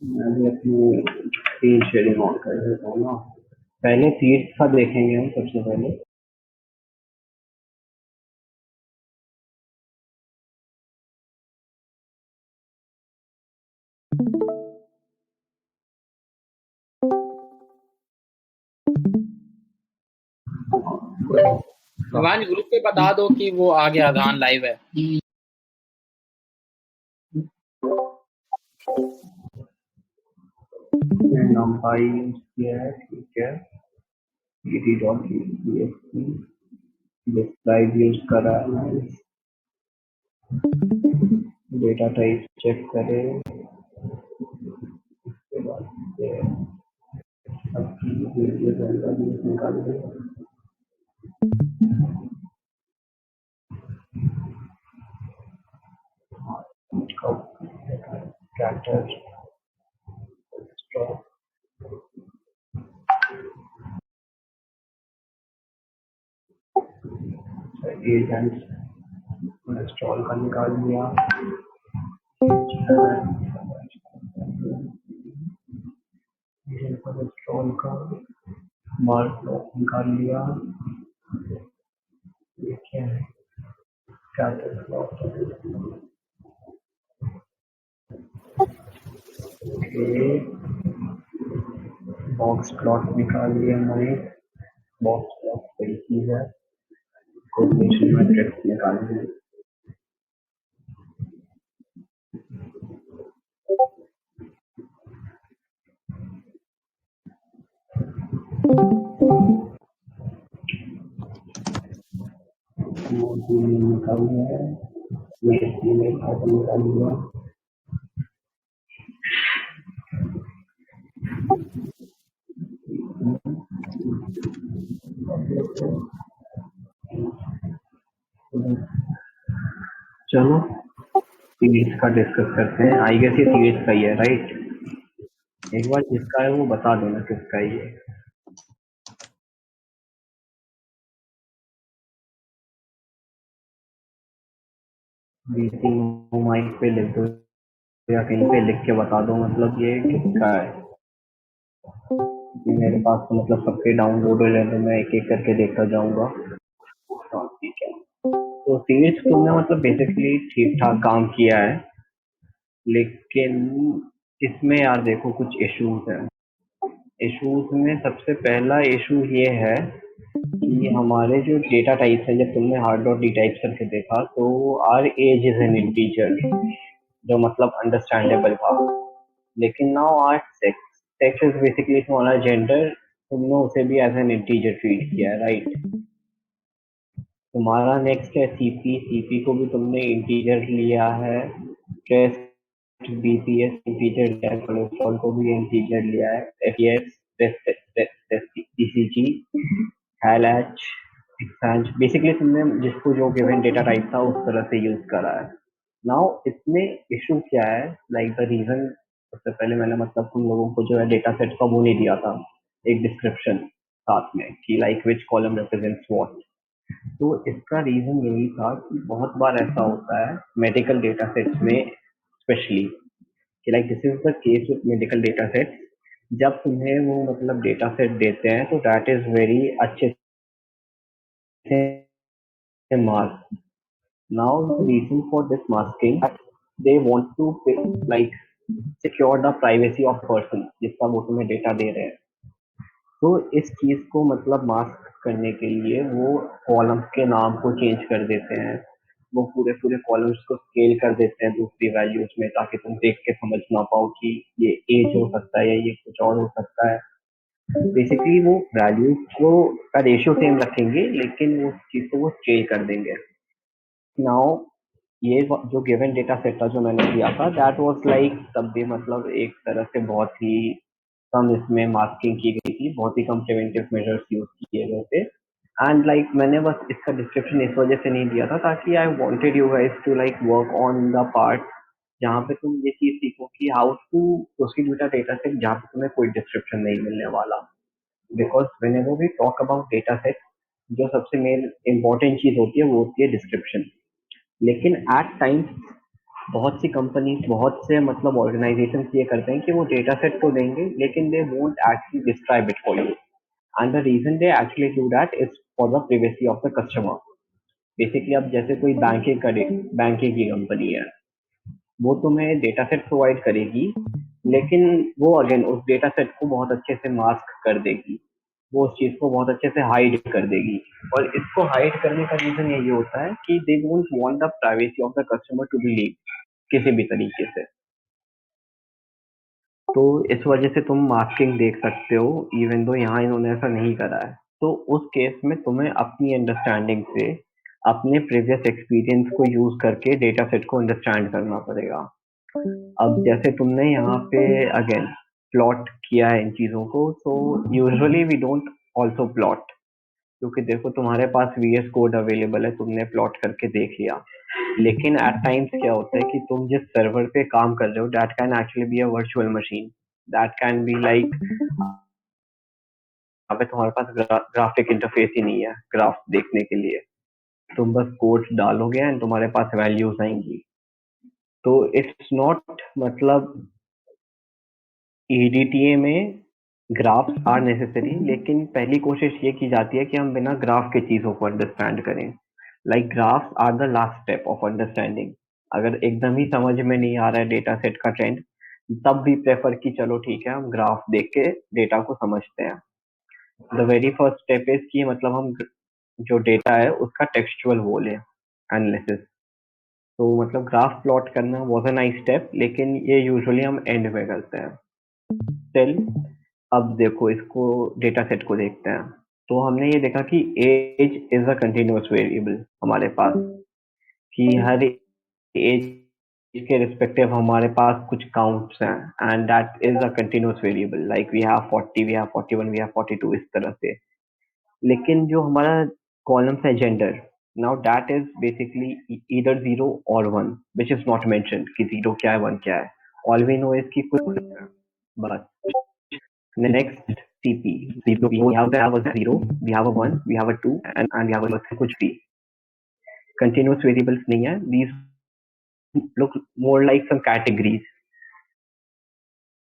मैं भी अपनी स्क्रीन शेयरिंग ऑन कर देता हूँ ना। पहले तीर्थ का देखेंगे हम सबसे पहले। शिवांश ग्रुप पे बता दो कि वो आ गया, अजान लाइव है। नंपाई यूज किया है, ठीक है। ed.exe डिस्क्राइब यूज करा है। डेटा टाइप चेक करें, उसके बाद से सबकी वीडियो निकाल दें। कैटर एजेंट इंस्टॉल का निकाल दिया। इंस्टॉल का मार्क निकाल लिया। ये क्या है? Scatter plot, okay. Box plot निकाल लिया मैंने। बॉक्स प्लॉट सही चीज है। कोरिलेशन मैट्रिक्स निकाल लिया। निकाल लिया है। ईमेल आईडी निकाल लिया। चलो सीरीज का डिस्कस करते हैं। आई गेस ये सीरीज का ही है, राइट? एक बार जिसका है वो बता देना किसका ही है। बीसी माइक पे लिख दो या कहीं पे लिख के बता दो, मतलब ये किसका है। मेरे पास तो मतलब सबके डाउनलोड हो जाए तो मैं एक एक करके देखता जाऊंगा। हाँ, ठीक है। तो सीरीज तुमने मतलब बेसिकली ठीक ठाक काम किया है, लेकिन इसमें यार देखो कुछ इश्यूज हैं। इश्यूज में सबसे पहला इशू ये है कि हमारे जो डेटा टाइप्स हैं, जब तुमने हार्ड डॉट डी टाइप करके देखा तो our age is an integer, जो मतलब अंडरस्टैंडेबल था। लेकिन now our sex, sex is basically तुम्हारा जेंडर, तुमने उसे भी एज एन इंटीजर ट्रीट किया है, राइट? तुम्हारा नेक्स्ट है सीपी, सीपी को भी तुमने इंटीजर लिया है। टेस्ट बीपीएस इंटीजर लिया है, कोलेस्ट्रॉल को भी इंटीजर लिया है। एफईएस ईसीजी हैलैच एक्सचेंज, बेसिकली तुमने जिसको जो गिवन डेटा टाइप था उस तरह से यूज करा है। नाउ इसमें इशू क्या है, लाइक द रीजन, सबसे पहले मैंने मतलब तुम लोगों को जो है डेटा सेट का वो नहीं दिया था, एक डिस्क्रिप्शन साथ में कि like which column represents what. तो इसका रीजन यही था कि बहुत बार ऐसा होता है मेडिकल डेटा सेट्स में स्पेशली, कि like this is the case with medical data set. जब तुम्हें वो मतलब डेटा सेट देते हैं तो दैट इज वेरी अच्छे से mask. Now the reason for this masking, they want to like secure the privacy of person जिसका वो तुम्हें डेटा दे रहे हैं। तो इस चीज को मतलब मास्क करने के लिए वो कॉलम्स के नाम को चेंज कर देते हैं। वो पूरे पूरे कॉलम्स को स्केल कर देते हैं दूसरी वैल्यूज में, ताकि तुम देख के समझ ना पाओ कि ये एज हो सकता है या ये कुछ और हो सकता है। बेसिकली वो वैल्यूज को का रेशियो सेम रखेंगे, लेकिन वो चीज को वो चेंज कर देंगे। नाउ ये जो गिवन डेटा सेट था जो मैंने दिया था, दैट वाज लाइक तब भी मतलब एक तरह से बहुत ही कम इसमें मास्किंग की गई थी, बहुत ही कम प्रिवेंटिव मेजर्स यूज किए गए थे। एंड लाइक मैंने बस इसका डिस्क्रिप्शन इस वजह से नहीं दिया था ताकि I wanted you guys to like work on the part जहाँ पे तुम ये चीज सीखो कि how to proceed with a data set जहाँ पे तुम्हें कोई डिस्क्रिप्शन नहीं मिलने वाला। Because whenever we talk about data set, जो सबसे मेन इंपॉर्टेंट चीज होती है वो होती है डिस्क्रिप्शन। लेकिन एट टाइम्स बहुत सी कंपनी, बहुत से मतलब ऑर्गेनाइजेशन ये करते हैं कि वो डेटा सेट तो देंगे लेकिन they won't actually describe it for you, and the reason they actually do that is for the privacy of the customer. Basically अब जैसे कोई बैंकिंग की कंपनी है, वो तुम्हें डेटा सेट प्रोवाइड करेगी, लेकिन वो अगेन उस डेटा सेट को बहुत अच्छे से मास्क कर देगी, वो उस चीज को बहुत अच्छे से हाइड कर देगी। और इसको हाइड करने का रीजन यही होता है कि they don't want the privacy of the customer to be leak किसी भी तरीके से। तो इस वजह से तुम मास्किंग देख सकते हो, इवन दो यहाँ इन्होंने ऐसा नहीं करा है। तो उस केस में तुम्हें अपनी अंडरस्टैंडिंग से, अपने प्रीवियस एक्सपीरियंस को यूज करके डेटा सेट को अंडरस्टैंड करना पड़ेगा। अब जैसे तुमने यहाँ पे अगेन प्लॉट किया है इन चीजों को, तो usually we don't also plot, क्योंकि देखो तुम्हारे पास वीएस कोड अवेलेबल है, तुमने प्लॉट करके देख लिया। लेकिन एट टाइम्स क्या होता है कि तुम जिस सर्वर पे काम कर रहे हो, that can actually be a virtual machine, that can be like, अबे तुम्हारे पास ग्राफिक इंटरफेस ही नहीं है ग्राफ देखने के लिए, तुम बस कोड डालोगे एंड तुम्हारे पास वैल्यूज आएंगी। तो इट्स नॉट मतलब ईडीटीए में ग्राफ्स आर नेसेसरी, लेकिन पहली कोशिश ये की जाती है कि हम बिना ग्राफ के चीजों को अंडरस्टैंड करें। Like graphs are the last step of understanding. अगर एकदम ही समझ में नहीं आ रहा है डेटा सेट का ट्रेंड, तब भी प्रेफर कि चलो ठीक है हम ग्राफ देख के डेटा को समझते हैं। The very first step is कि मतलब हम जो डेटा है उसका टेक्सचुअल वो ले एनालिसिस। तो मतलब ग्राफ प्लॉट करना वाज अ नाइस स्टेप, लेकिन ये यूजुअली हम एंड में करते हैं। स्टिल अब देखो इसको, डेटा सेट को देखते हैं। तो हमने ये देखा कि age is a continuous variable हमारे पास, कि हर एज के रिस्पेक्टिव हमारे पास कुछ काउंट्स हैं, and that is a continuous variable, like we have 40, we have 41, we have 42, इस तरह से। लेकिन जो हमारा कॉलम्स है gender, now that is basically either zero और one, which is not mentioned कि जीरो क्या है वन क्या है। ऑल वी नो इज की कुछ बस। Next CP, zero, we have a zero, we have a one, we have a two, and we have a कुछ भी continuous variables नहीं है। These look more like some categories।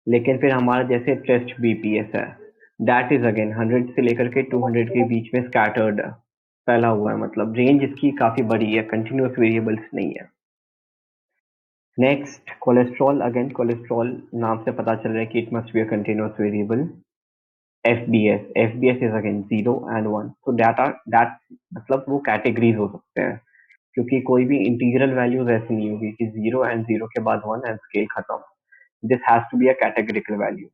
लेकिन फिर हमारा जैसे टेस्ट BPS है, दैट इज अगेन 100 से लेकर के 200 के बीच में स्कैटर्ड है, फैला हुआ है, मतलब रेंज इसकी काफी बड़ी है, कंटिन्यूअस वेरिएबल्स नहीं है। नेक्स्ट कोलेस्ट्रॉल, अगेन कोलेस्ट्रॉल नाम से पता चल रहा है कि it must be a continuous variable. FBS is again zero and one, तो डाटा दैट मतलब वो कैटेगरीज हो सकते हैं, क्योंकि कोई भी इंटीग्रल वैल्यूज ऐसी नहीं होगी कि जीरो एंड जीरो के बाद वन एंड स्केल खत्म। This has to be a categorical value.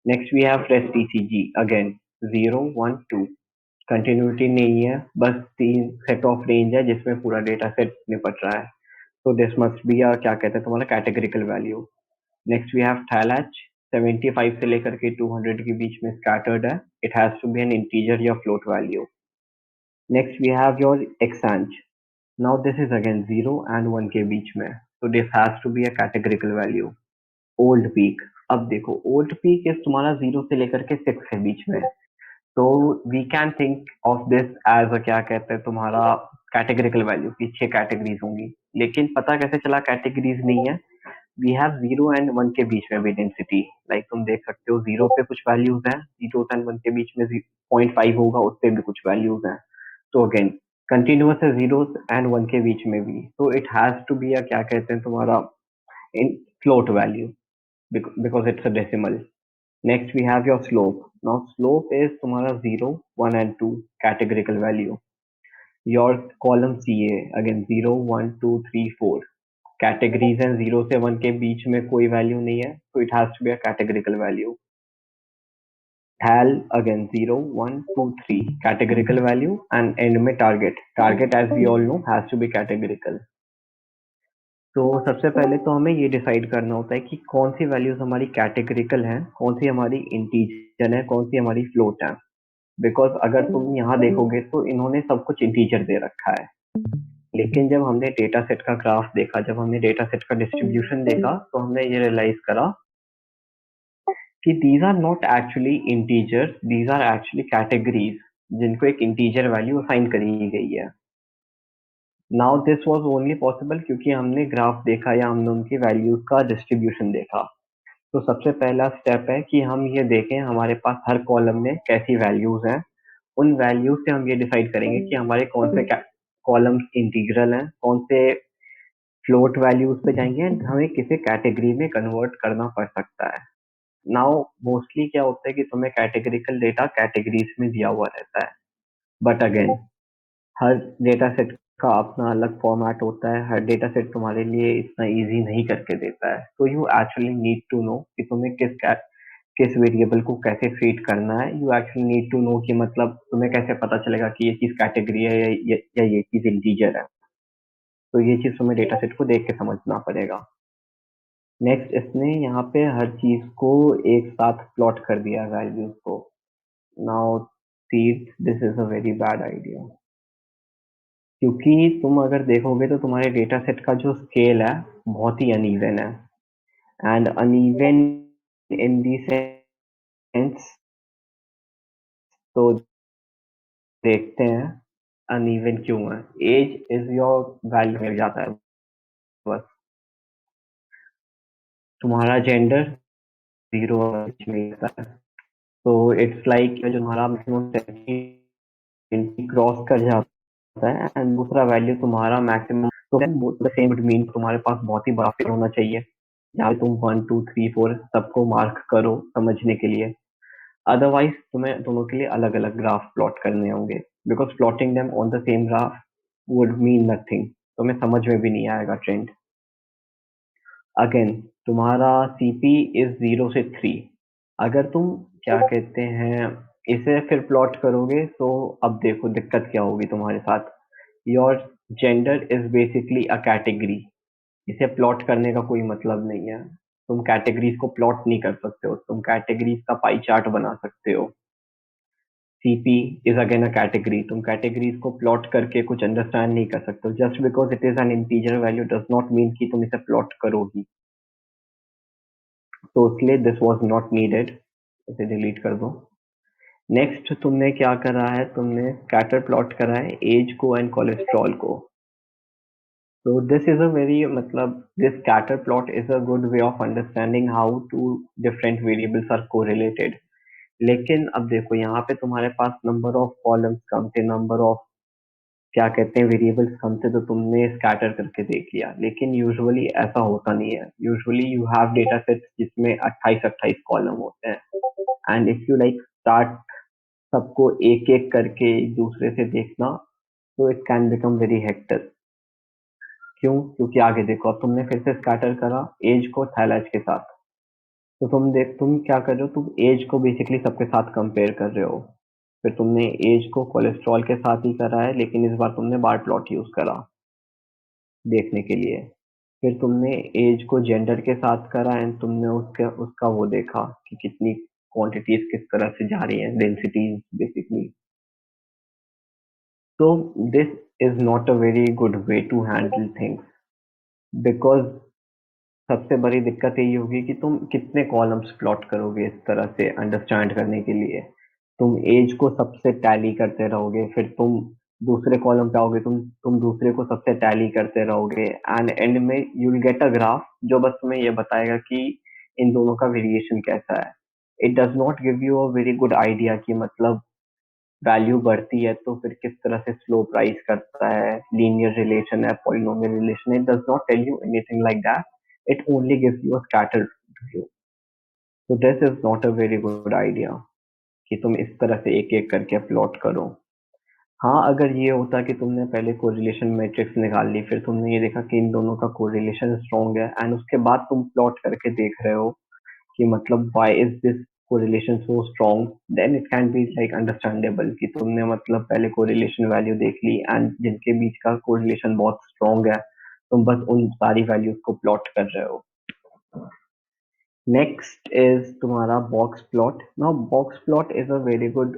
Next we have rest ECG, again zero one two, continuity नहीं है, बस तीन सेट ऑफ रेंज है जिसमें पूरा डेटा सेट निपट रहा है। तो दिस मस्ट बी अ क्या कहते हैं तुम्हारा categorical value. Next we have thalach, 75 से लेकर के 200 के बीच में स्कैटर्ड है, it has to be an integer या float value. Next we have your exang, now this is again zero and one के बीच में, तो this has to be a categorical value. Old peak, अब देखो ओल्ड पीक इज तुम्हारा zero से लेकर के सिक्स के बीच में, तो we can think of this as a क्या कहते हैं तुम्हारा कैटेगरिकल वैल्यू की छह कैटेगरीज होंगी। लेकिन पता कैसे चला कैटेगरीज नहीं है? We have zero and one के बीच में भी डेंसिटी, लाइक तुम देख सकते हो जीरो पे कुछ वैल्यूज हैं, जीरो एंड वन के बीच में 0.5 होगा, उस पे भी कुछ वैल्यूज हैं। तो अगेन कंटिन्यूअस है जीरो एंड वन के बीच में भी, तो it has to be a क्या कहते हैं तुम्हारा इन float value, because it's a decimal. Next we have your slope. Now slope is तुम्हारा 0, 1 and 2 categorical value. Your column CA again 0, 1, 2, 3, 4 categories हैं, 0 से 1 के बीच में कोई वैल्यू नहीं है, तो it has to be a categorical value. Hal again 0, 1, 2, 3 categorical value, and end में target as we all know has to be categorical. तो सबसे पहले तो हमें ये डिसाइड करना होता है कि कौन सी वैल्यूज हमारी कैटेगरिकल हैं, कौन सी हमारी इंटीजर है, कौन सी हमारी फ्लोट है। बिकॉज अगर तुम यहाँ देखोगे तो इन्होंने सब कुछ इंटीजर दे रखा है, लेकिन जब हमने डेटा सेट का ग्राफ देखा, जब हमने डेटा सेट का डिस्ट्रीब्यूशन देखा, तो हमने ये रियलाइज करा कि these are not actually integers, these are actually categories जिनको एक इंटीजर वैल्यू असाइन करी गई है। Now this was only possible क्योंकि हमने ग्राफ देखा या हमने उनकी वैल्यूज का डिस्ट्रीब्यूशन देखा। तो सबसे पहला स्टेप है कि हम ये देखें हमारे पास हर कॉलम में कैसी वैल्यूज हैं। उन वैल्यूज से हम ये डिसाइड करेंगे कि हमारे कौन से कॉलम्स इंटीग्रल हैं, कौन से फ्लोट वैल्यूज पे जाएंगे एंड हमें किसे कैटेगरी में कन्वर्ट करना पड़ सकता है। नाउ मोस्टली क्या होता है कि तुम्हें कैटेगरिकल डेटा कैटेगरीज में दिया हुआ रहता है, but again her data set का अपना अलग फॉर्मेट होता है, हर डेटा सेट तुम्हारे लिए इतना इजी नहीं करके देता है। तो you actually need to know कि तुम्हें किस वेरिएबल को कैसे ट्रीट करना है। You actually need to know कि मतलब तुम्हें कैसे पता चलेगा कि ये चीज कैटेगरी है या ये चीज इंटीजर है। तो ये चीज तुम्हें डेटा सेट को देख के समझना पड़ेगा। नेक्स्ट इसने यहाँ पे हर चीज को एक साथ प्लॉट कर दिया वैल्यूज को। Now see, this is a very bad idea क्योंकि तुम अगर देखोगे तो तुम्हारे डेटा सेट का जो स्केल है बहुत ही अनइवन है and uneven in the sense. तो देखते हैं अनइवन क्यों है। एज इज योर वैल्यू मिल जाता है बस। तुम्हारा जेंडर जीरो मिलता है। तो इट्स लाइक जो तुम्हारा मैक्सिमम क्रॉस कर जाता है एंड दूसरा वैल्यू तुम्हारा मैक्सिमम। तो द सेम वुड मीन तुम्हारे पास बहुत ही बड़ा फिगर होना चाहिए जहाँ पे तुम 1 2 3 4 सबको मार्क करो समझने के लिए। अदरवाइज तुम्हें दोनों के लिए अलग अलग ग्राफ प्लॉट करने होंगे because plotting them on the same graph would mean nothing, तुम्हें समझ में भी नहीं आएगा ट्रेंड। अगेन तुम्हारा सीपी इज 0 से 3। अगर तुम क्या कहते हैं इसे फिर प्लॉट करोगे तो अब देखो दिक्कत क्या होगी तुम्हारे साथ। Your gender is basically a category. इसे प्लॉट करने का कोई मतलब नहीं है। तुम कैटेगरीज को प्लॉट नहीं कर सकते हो, तुम कैटेगरीज का पाई चार्ट बना सकते हो। CP is again a category, तुम कैटेगरीज को प्लॉट करके कुछ अंडरस्टैंड नहीं कर सकते हो। Just because it is an integer value does not mean कि तुम इसे प्लॉट करोगी। तो इसलिए दिस वाज नॉट नीडेड, इसे डिलीट कर दो। नेक्स्ट तुमने क्या करा है, तुमने स्कैटर प्लॉट करा है एज को एंड कोलेस्ट्रॉल को। So this is a very मतलब this scatter plot is a good way of understanding how two different variables are correlated। लेकिन अब देखो यहाँ पे तुम्हारे पास नंबर ऑफ कॉलम्स कम थे, नंबर ऑफ क्या कहते हैं वेरिएबल्स कम थे, तो तुमने स्कैटर करके देख लिया। लेकिन यूजुअली ऐसा होता नहीं है। Usually you have data sets जिसमें 28-28 कॉलम होते हैं and if you like start सबको एक एक करके एक दूसरे से देखना तो it can become very hectic. क्यों? क्योंकि आगे देखो अब तुमने फिर से स्कैटर करा एज को थैलेज के साथ। तो तुम क्या कर रहे हो, तुम एज को बेसिकली सबके साथ कंपेयर कर रहे हो। फिर तुमने एज को कोलेस्ट्रॉल के साथ ही करा है लेकिन इस बार तुमने बार प्लॉट यूज करा देखने के लिए। फिर तुमने एज को जेंडर के साथ करा एंड तुमने उसका उसका वो देखा कि कितनी क्वांटिटीज किस तरह से जा रही है, डेंसिटीज बेसिकली। तो this is not a very good way to handle things because सबसे बड़ी दिक्कत यही होगी कि तुम कितने कॉलम्स प्लॉट करोगे इस तरह से अंडरस्टैंड करने के लिए। तुम एज को सबसे टैली करते रहोगे, फिर तुम दूसरे कॉलम पे आओगे, तुम दूसरे को सबसे टैली करते रहोगे एंड एंड में you will get a graph जो बस तुम्हें ये बताएगा कि इन दोनों का वेरिएशन कैसा है। It does not give you a very good idea कि मतलब वैल्यू बढ़ती है तो फिर किस तरह से स्लोप राइज करता है, लीनियर रिलेशन है, polynomial relation. It does not tell you anything like that. It only gives you a scattered view. so this is not a very good idea कि तुम इस तरह से एक एक करके प्लॉट करो। हाँ अगर ये होता कि तुमने पहले कोरिलेशन मैट्रिक्स निकाल ली, फिर तुमने ये देखा कि इन दोनों का कोरिलेशन स्ट्रॉन्ग है एंड उसके बाद तुम प्लॉट करके देख रहे हो कि मतलब why is this correlation so strong, then it can be like understandable कि तुमने मतलब पहले correlation वैल्यू देख ली एंड जिनके बीच का correlation बहुत स्ट्रॉन्ग है तुम बस उन सारी वैल्यूज को प्लॉट कर रहे हो। नेक्स्ट इज तुम्हारा box plot. Now box plot is a very good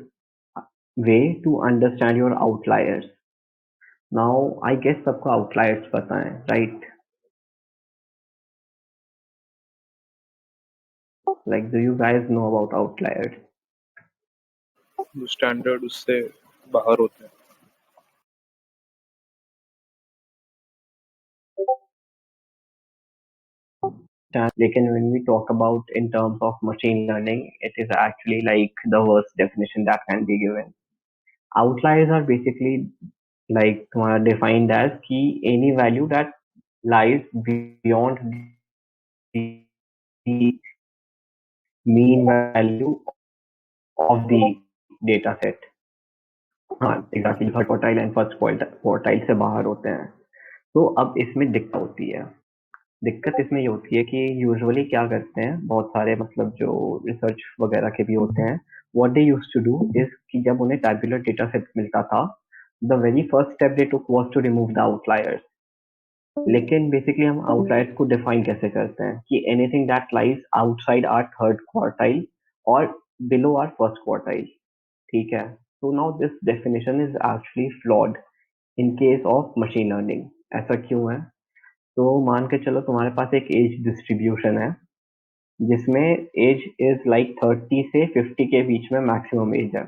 way to understand your outliers. Now I guess सबको आउटलायर्स पता है right? Like do you guys know about outliers? जो स्टैंडर्ड उससे बाहर होते हैं। लेकिन when we talk about in terms of machine learning, it is actually like the worst definition that can be given. Outliers are basically like defined as key any value that lies beyond the mean value of the data set. हाँ exactly third quartile and first quartile से बाहर होते हैं। तो अब इसमें दिक्कत होती है। दिक्कत इसमें ये होती है कि यूजुअली क्या करते हैं बहुत सारे मतलब जो रिसर्च वगैरह के भी होते हैं, what they used to do is कि जब उन्हें टैबुलर डेटा सेट मिलता था, the very first step they took was to remove the outliers. लेकिन बेसिकली हम आउटलायर्स को डिफाइन कैसे करते हैं कि anything that lies outside our third quartile और बिलो आवर फर्स्ट क्वार्टाइल। ठीक है, so now this definition is actually flawed in case of machine learning। ऐसा क्यों है? तो मान के चलो तुम्हारे पास एक एज डिस्ट्रीब्यूशन है जिसमें एज इज लाइक 30 से 50 के बीच में मैक्सिमम एज है।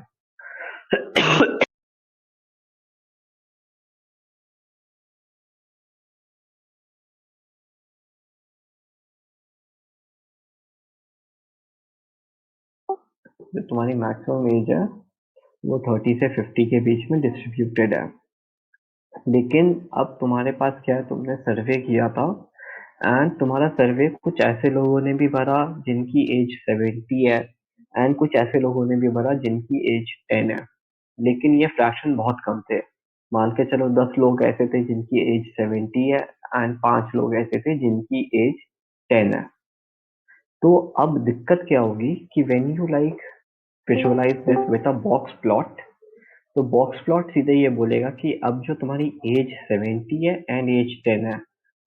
जो तुम्हारी मैक्सिमम एज है वो 30 से 50 के बीच में डिस्ट्रीब्यूटेड है। लेकिन अब तुम्हारे पास क्या है, तुमने सर्वे किया था एंड तुम्हारा सर्वे कुछ ऐसे लोगों ने भी भरा जिनकी एज 70 है एंड कुछ ऐसे लोगों ने भी भरा जिनकी एज 10 है। लेकिन ये फ्रैक्शन बहुत कम थे। मान के चलो 10 लोग ऐसे थे जिनकी एज 70 है एंड 5 लोग ऐसे थे जिनकी एज 10 है। तो अब दिक्कत क्या होगी कि when you like visualize this with a box plot, तो बॉक्स प्लॉट सीधे ये बोलेगा कि अब जो तुम्हारी एज 70 है एंड एज 10 है,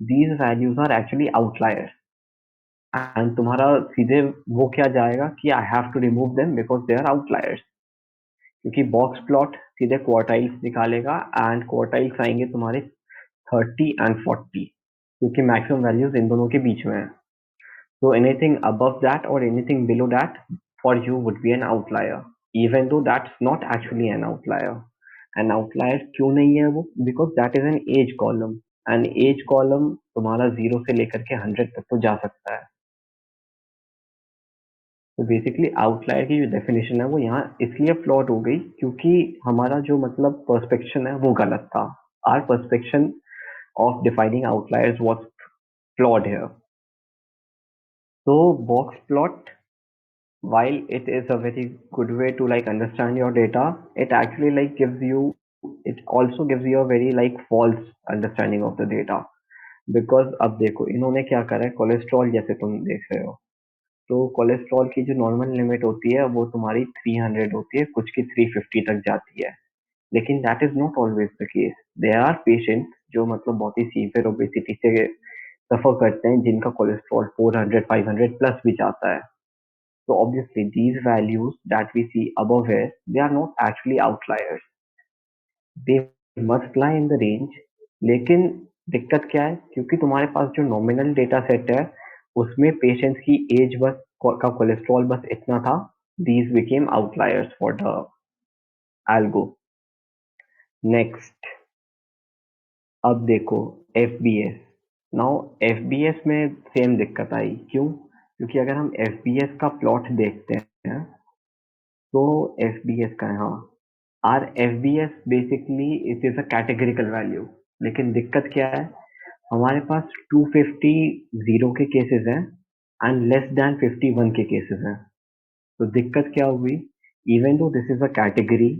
these values are actually outliers and तुम्हारा सीधे वो क्या जाएगा कि I have to remove them because they are outliers. क्योंकि बॉक्स प्लॉट सीधे क्वार्टाइल्स निकालेगा एंड क्वार्टाइल्स आएंगे तुम्हारे 30 एंड 40, क्योंकि मैक्सिमम वैल्यूज इन दोनों के बीच में है। So anything above that or anything below that for you would be an outlier, even though that's not actually an outlier. An outlier क्यों नहीं है वो? Because that is an age column. An age column तुम्हारा 0 से लेकर के 100 तक तो जा सकता है। तो बेसिकली आउटलायर की जो डेफिनेशन है वो यहाँ इसलिए फ्लॉड हो गई क्योंकि हमारा जो मतलब पर्सपेक्शन है वो गलत था। Our perspective of defining outliers was flawed here. तो box plot, while it is a very good way to like understand your data, it actually like gives you, it also gives you a very like false understanding of the data। because अब देखो इन्होंने क्या करा है, cholesterol जैसे तुम देख रहे हो, तो कोलेस्ट्रॉल की जो नॉर्मल लिमिट होती है वो तुम्हारी 300 होती है, कुछ की 350 तक जाती है। लेकिन that is not always the case. There are patients जो मतलब बहुत ही सीवियर ओबेसिटी से सफर करते हैं जिनका कोलेस्ट्रॉल 400 500 प्लस भी जाता है। So obviously these values that we see above here, they are not actually outliers. They must lie in the range। लेकिन दिक्कत क्या है, क्योंकि तुम्हारे पास जो नॉमिनल डेटा सेट है उसमें पेशेंट्स की एज बस का कोलेस्ट्रॉल बस इतना था, these became outliers for the algo। Next अब देखो FBS। नाउ FBS में सेम दिक्कत आई, क्यों? क्योंकि अगर हम FBS का प्लॉट देखते हैं तो FBS का है, हाँ, our FBS basically it is a categorical value. लेकिन दिक्कत क्या है, हमारे पास 250 जीरो के केसेस हैं एंड लेस देन 51 के केसेस हैं। तो दिक्कत क्या हुई, even though this is a category,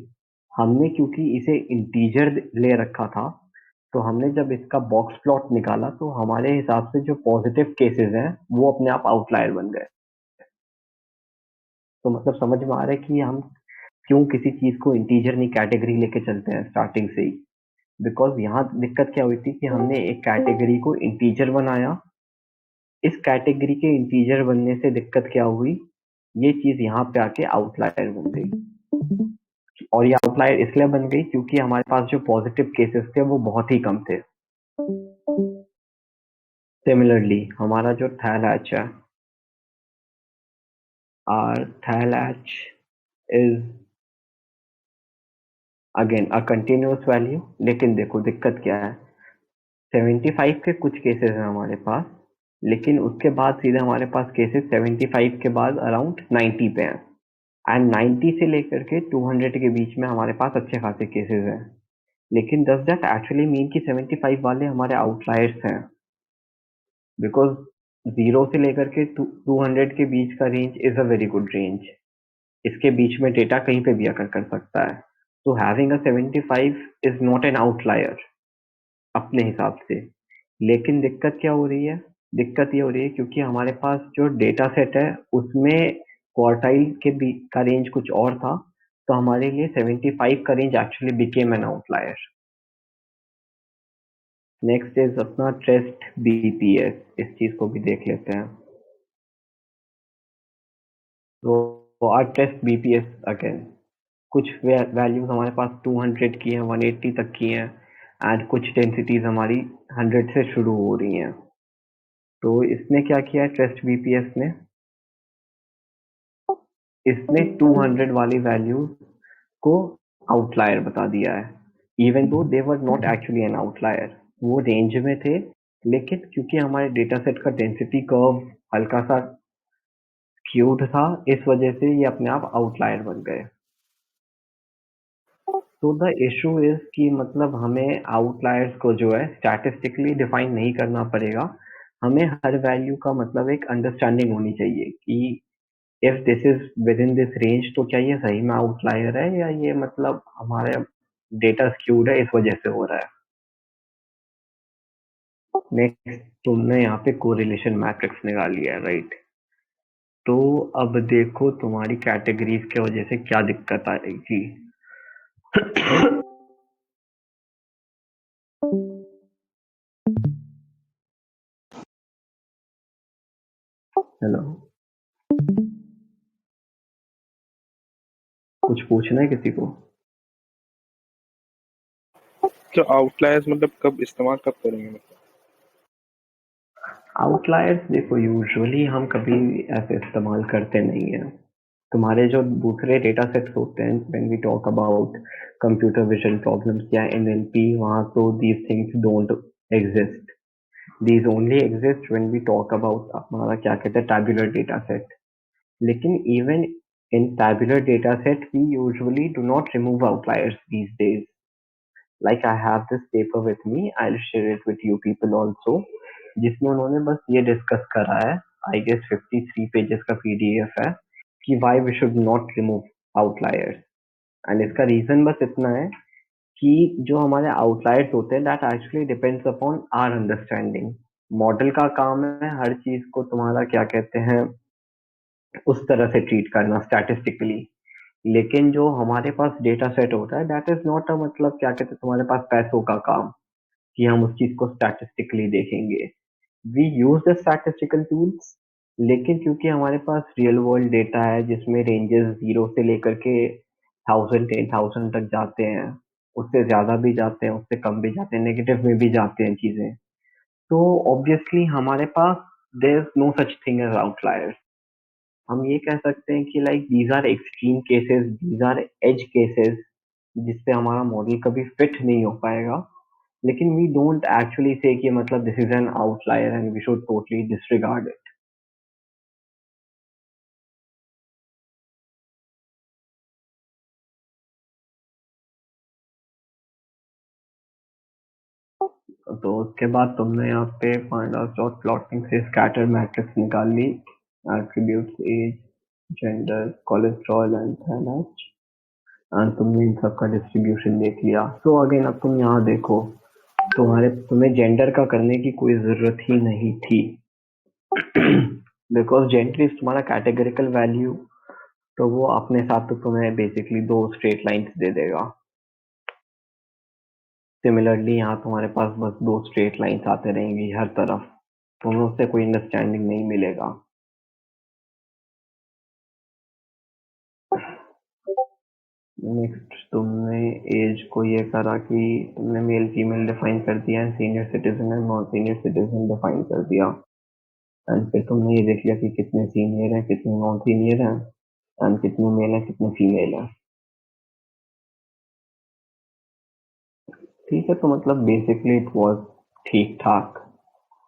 हमने क्योंकि इसे इंटीजर ले रखा था, तो हमने जब इसका बॉक्स प्लॉट निकाला तो हमारे हिसाब से जो पॉजिटिव केसेस हैं वो अपने आप आउटलायर बन गए। तो मतलब समझ में आ रहा है कि हम क्यों किसी चीज को इंटीजर नहीं कैटेगरी लेके चलते हैं स्टार्टिंग से ही। बिकॉज यहाँ दिक्कत क्या हुई थी कि हमने एक कैटेगरी को इंटीजर बनाया, इस कैटेगरी के इंटीजर बनने से दिक्कत क्या हुई, ये चीज यहाँ पे आके आउटलायर बन गई। और ये आउटलायर इसलिए बन गई क्योंकि हमारे पास जो पॉजिटिव केसेस थे वो बहुत ही कम थे। सिमिलरली हमारा जो थैलैच है, our thalach is again a continuous value. लेकिन देखो दिक्कत क्या है, 75 के कुछ केसेस हैं हमारे पास लेकिन उसके बाद सीधे हमारे पास केसेस 75 के बाद अराउंड 90 पे हैं, एंड 90 से लेकर के 200 के बीच में हमारे पास अच्छे खासे केसेस हैं। लेकिन डज दैट एक्चुअली मीन कि 75 वाले हमारे आउटलायर्स हैं? बिकॉज 0 से लेकर के 200 के बीच का range is a very good range. इसके बीच में डेटा कहीं पे भी आकर कर सकता है। तो having a 75 is not an outlier अपने हिसाब से। लेकिन दिक्कत क्या हो रही है? दिक्कत ये हो रही है क्योंकि हमारे पास जो डेटा सेट है उसमें क्वार्टाइल के का रेंज कुछ और था, तो हमारे लिए 75 का range actually became an outlier. Next is अपना टेस्ट बीपीएस, इस चीज को भी देख लेते हैं। तो आर टेस्ट बीपीएस अगेन, कुछ वैल्यूज हमारे पास 200 की हैं, 180 तक की हैं, एंड कुछ डेंसिटीज हमारी 100 से शुरू हो रही हैं। तो इसने क्या किया है टेस्ट बीपीएस ने? इसने 200 वाली वैल्यू को आउटलायर बता दिया है, even though they were not actually an outlier. वो रेंज में थे, लेकिन क्योंकि हमारे डेटा सेट का डेंसिटी कर्व हल्का सा स्क्यूड था, इस वजह से ये अपने आप आउटलायर बन गए। तो द इशू इज कि मतलब हमें आउटलायर्स को जो है स्टैटिस्टिकली डिफाइन नहीं करना पड़ेगा। हमें हर वैल्यू का मतलब एक अंडरस्टैंडिंग होनी चाहिए कि if this is with in this range तो क्या ये सही में आउटलायर है या ये मतलब हमारे डेटा स्क्यूड है इस वजह से हो रहा है। नेक्स्ट, तुमने यहाँ पे कोरिलेशन मैट्रिक्स निकाल लिया है, राइट? तो अब देखो तुम्हारी कैटेगरीज के वजह से क्या दिक्कत आएगी। हेलो, कुछ पूछना है किसी को? तो आउटलायर्स मतलब कब इस्तेमाल कब करेंगे मतलब? आउटलायर्स देखो यूजुअली हम कभी ऐसे इस्तेमाल करते नहीं हैं। तुम्हारे जो दूसरे डेटा सेट्स होते हैं when we talk about computer vision problems या एनएलपी, वहाँ तो these things don't exist. These only exist when we talk about हमारा क्या कहते हैं टैबुलर डेटा सेट। लेकिन even in tabular data set we usually do not remove outliers these days. Like I have this paper with me, I'll share it with you people also, जिसमें उन्होंने बस ये discuss करा है, I guess 53 pages का PDF है, कि why we should not remove outliers। And इसका रीजन बस इतना है कि जो हमारे आउटलायर्स होते हैं that actually depends upon our understanding. Model का काम है हर चीज को तुम्हारा क्या कहते हैं उस तरह से ट्रीट करना स्टैटिस्टिकली। लेकिन जो हमारे पास डेटा सेट होता है दैट इज नॉट अ मतलब क्या कहते हैं तुम्हारे पास पैसों का काम कि हम उस चीज को स्टैटिस्टिकली देखेंगे। We use the statistical tools, लेकिन क्योंकि हमारे पास रियल वर्ल्ड डेटा है जिसमें रेंजेस 0 से लेकर के 1000 10,000 तक जाते हैं, उससे ज्यादा भी जाते हैं, उससे कम भी जाते हैं, नेगेटिव में भी जाते हैं चीजें, तो ऑब्वियसली हमारे पास there is no such thing as outliers. हम ये कह सकते हैं कि like these are extreme cases, these are edge cases जिसपे हमारा मॉडल कभी फिट नहीं हो पाएगा। लेकिन वी डोंट एक्चुअली से कि मतलब this is an outlier and we should totally disregard it. तो उसके बाद तुमने यहाँ पे pandas डॉट प्लॉटिंग से स्कैटर मैट्रिक्स निकाल ली, attributes age, gender, cholesterol and thyroid, and तुमने इन सब का डिस्ट्रीब्यूशन देख लिया। तो अगेन अब तुम यहाँ देखो, तुम्हें जेंडर का करने की कोई जरूरत ही नहीं थी। बिकॉज जेंडर इज तुम्हारा कैटेगरिकल वैल्यू, तो वो अपने साथ तो तुम्हें बेसिकली दो स्ट्रेट लाइंस दे देगा। सिमिलरली यहाँ तुम्हारे पास बस दो स्ट्रेट लाइंस आते रहेंगी हर तरफ, तुम्हें उससे कोई अंडरस्टैंडिंग नहीं मिलेगा। नेक्स्ट, तुमने एज को ये करा कि तुमने मेल फीमेल डिफाइन कर दिया है, senior citizen and non senior citizen define कर दिया, एंड फिर तुमने ये देख लिया कि कितने सीनियर हैं कितने नॉन सीनियर हैं, एंड कितने मेल हैं कितने फीमेल हैं। ठीक है, तो मतलब बेसिकली इट वाज ठीक ठाक।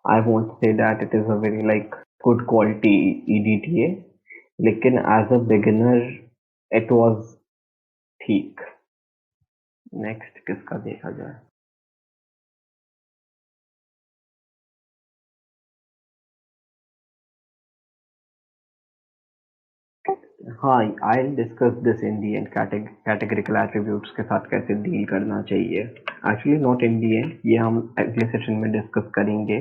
I won't say that it is a very like good quality EDTA, लेकिन as a beginner it was ठीक. Next किसका देखा जाए? हाँ, I'll discuss this in the end. Categorical attributes के साथ कैसे डील करना चाहिए. Actually not in the end, ये हम अगले सेशन में डिस्कस करेंगे.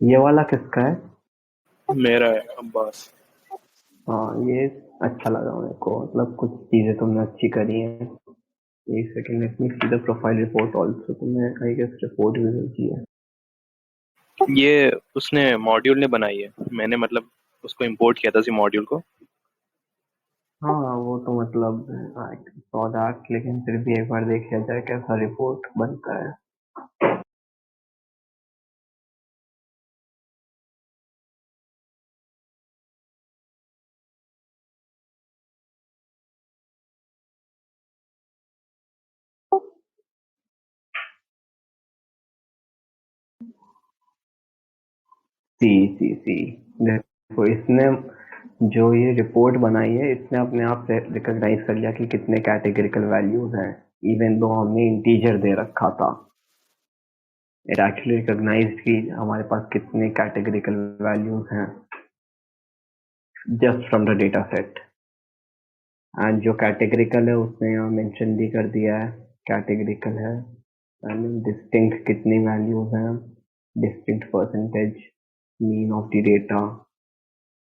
ये वाला किसका है? मेरा है अब्बास। हाँ, ये अच्छा लगा मेरे को. मतलब कुछ चीजें तुमने अच्छी करी हैं. एक second, let me see the profile report also. तुमने आई गेस रिपोर्ट भी भेजी है. ये उसने मॉड्यूल ने बनाई है, मैंने मतलब उसको इंपोर्ट किया था इसी मॉड्यूल को। हाँ, वो तो मतलब आई सॉ दैट, लेकिन फिर भी एक बार देखा जाए कैसा रिपोर्ट बनता है. सी देखो, इसने जो ये रिपोर्ट बनाई है, इसने अपने आप से रिकॉग्नाइज कर लिया कि कितने कैटेगरिकल वैल्यूज हैं, इवन दो हमने इंटीजर दे रखा था. इट एक्चुअली रिकॉग्नाइज्ड कि हमारे पास कितने कैटेगरिकल वैल्यूज हैं just from the data set. And जो कैटेगरिकल है उसने यहाँ मेंशन भी कर दिया है. कैटेगरिकल है एंड डिस्टिंक्ट कितनी वैल्यूज हैं, distinct percentage, mean of the data.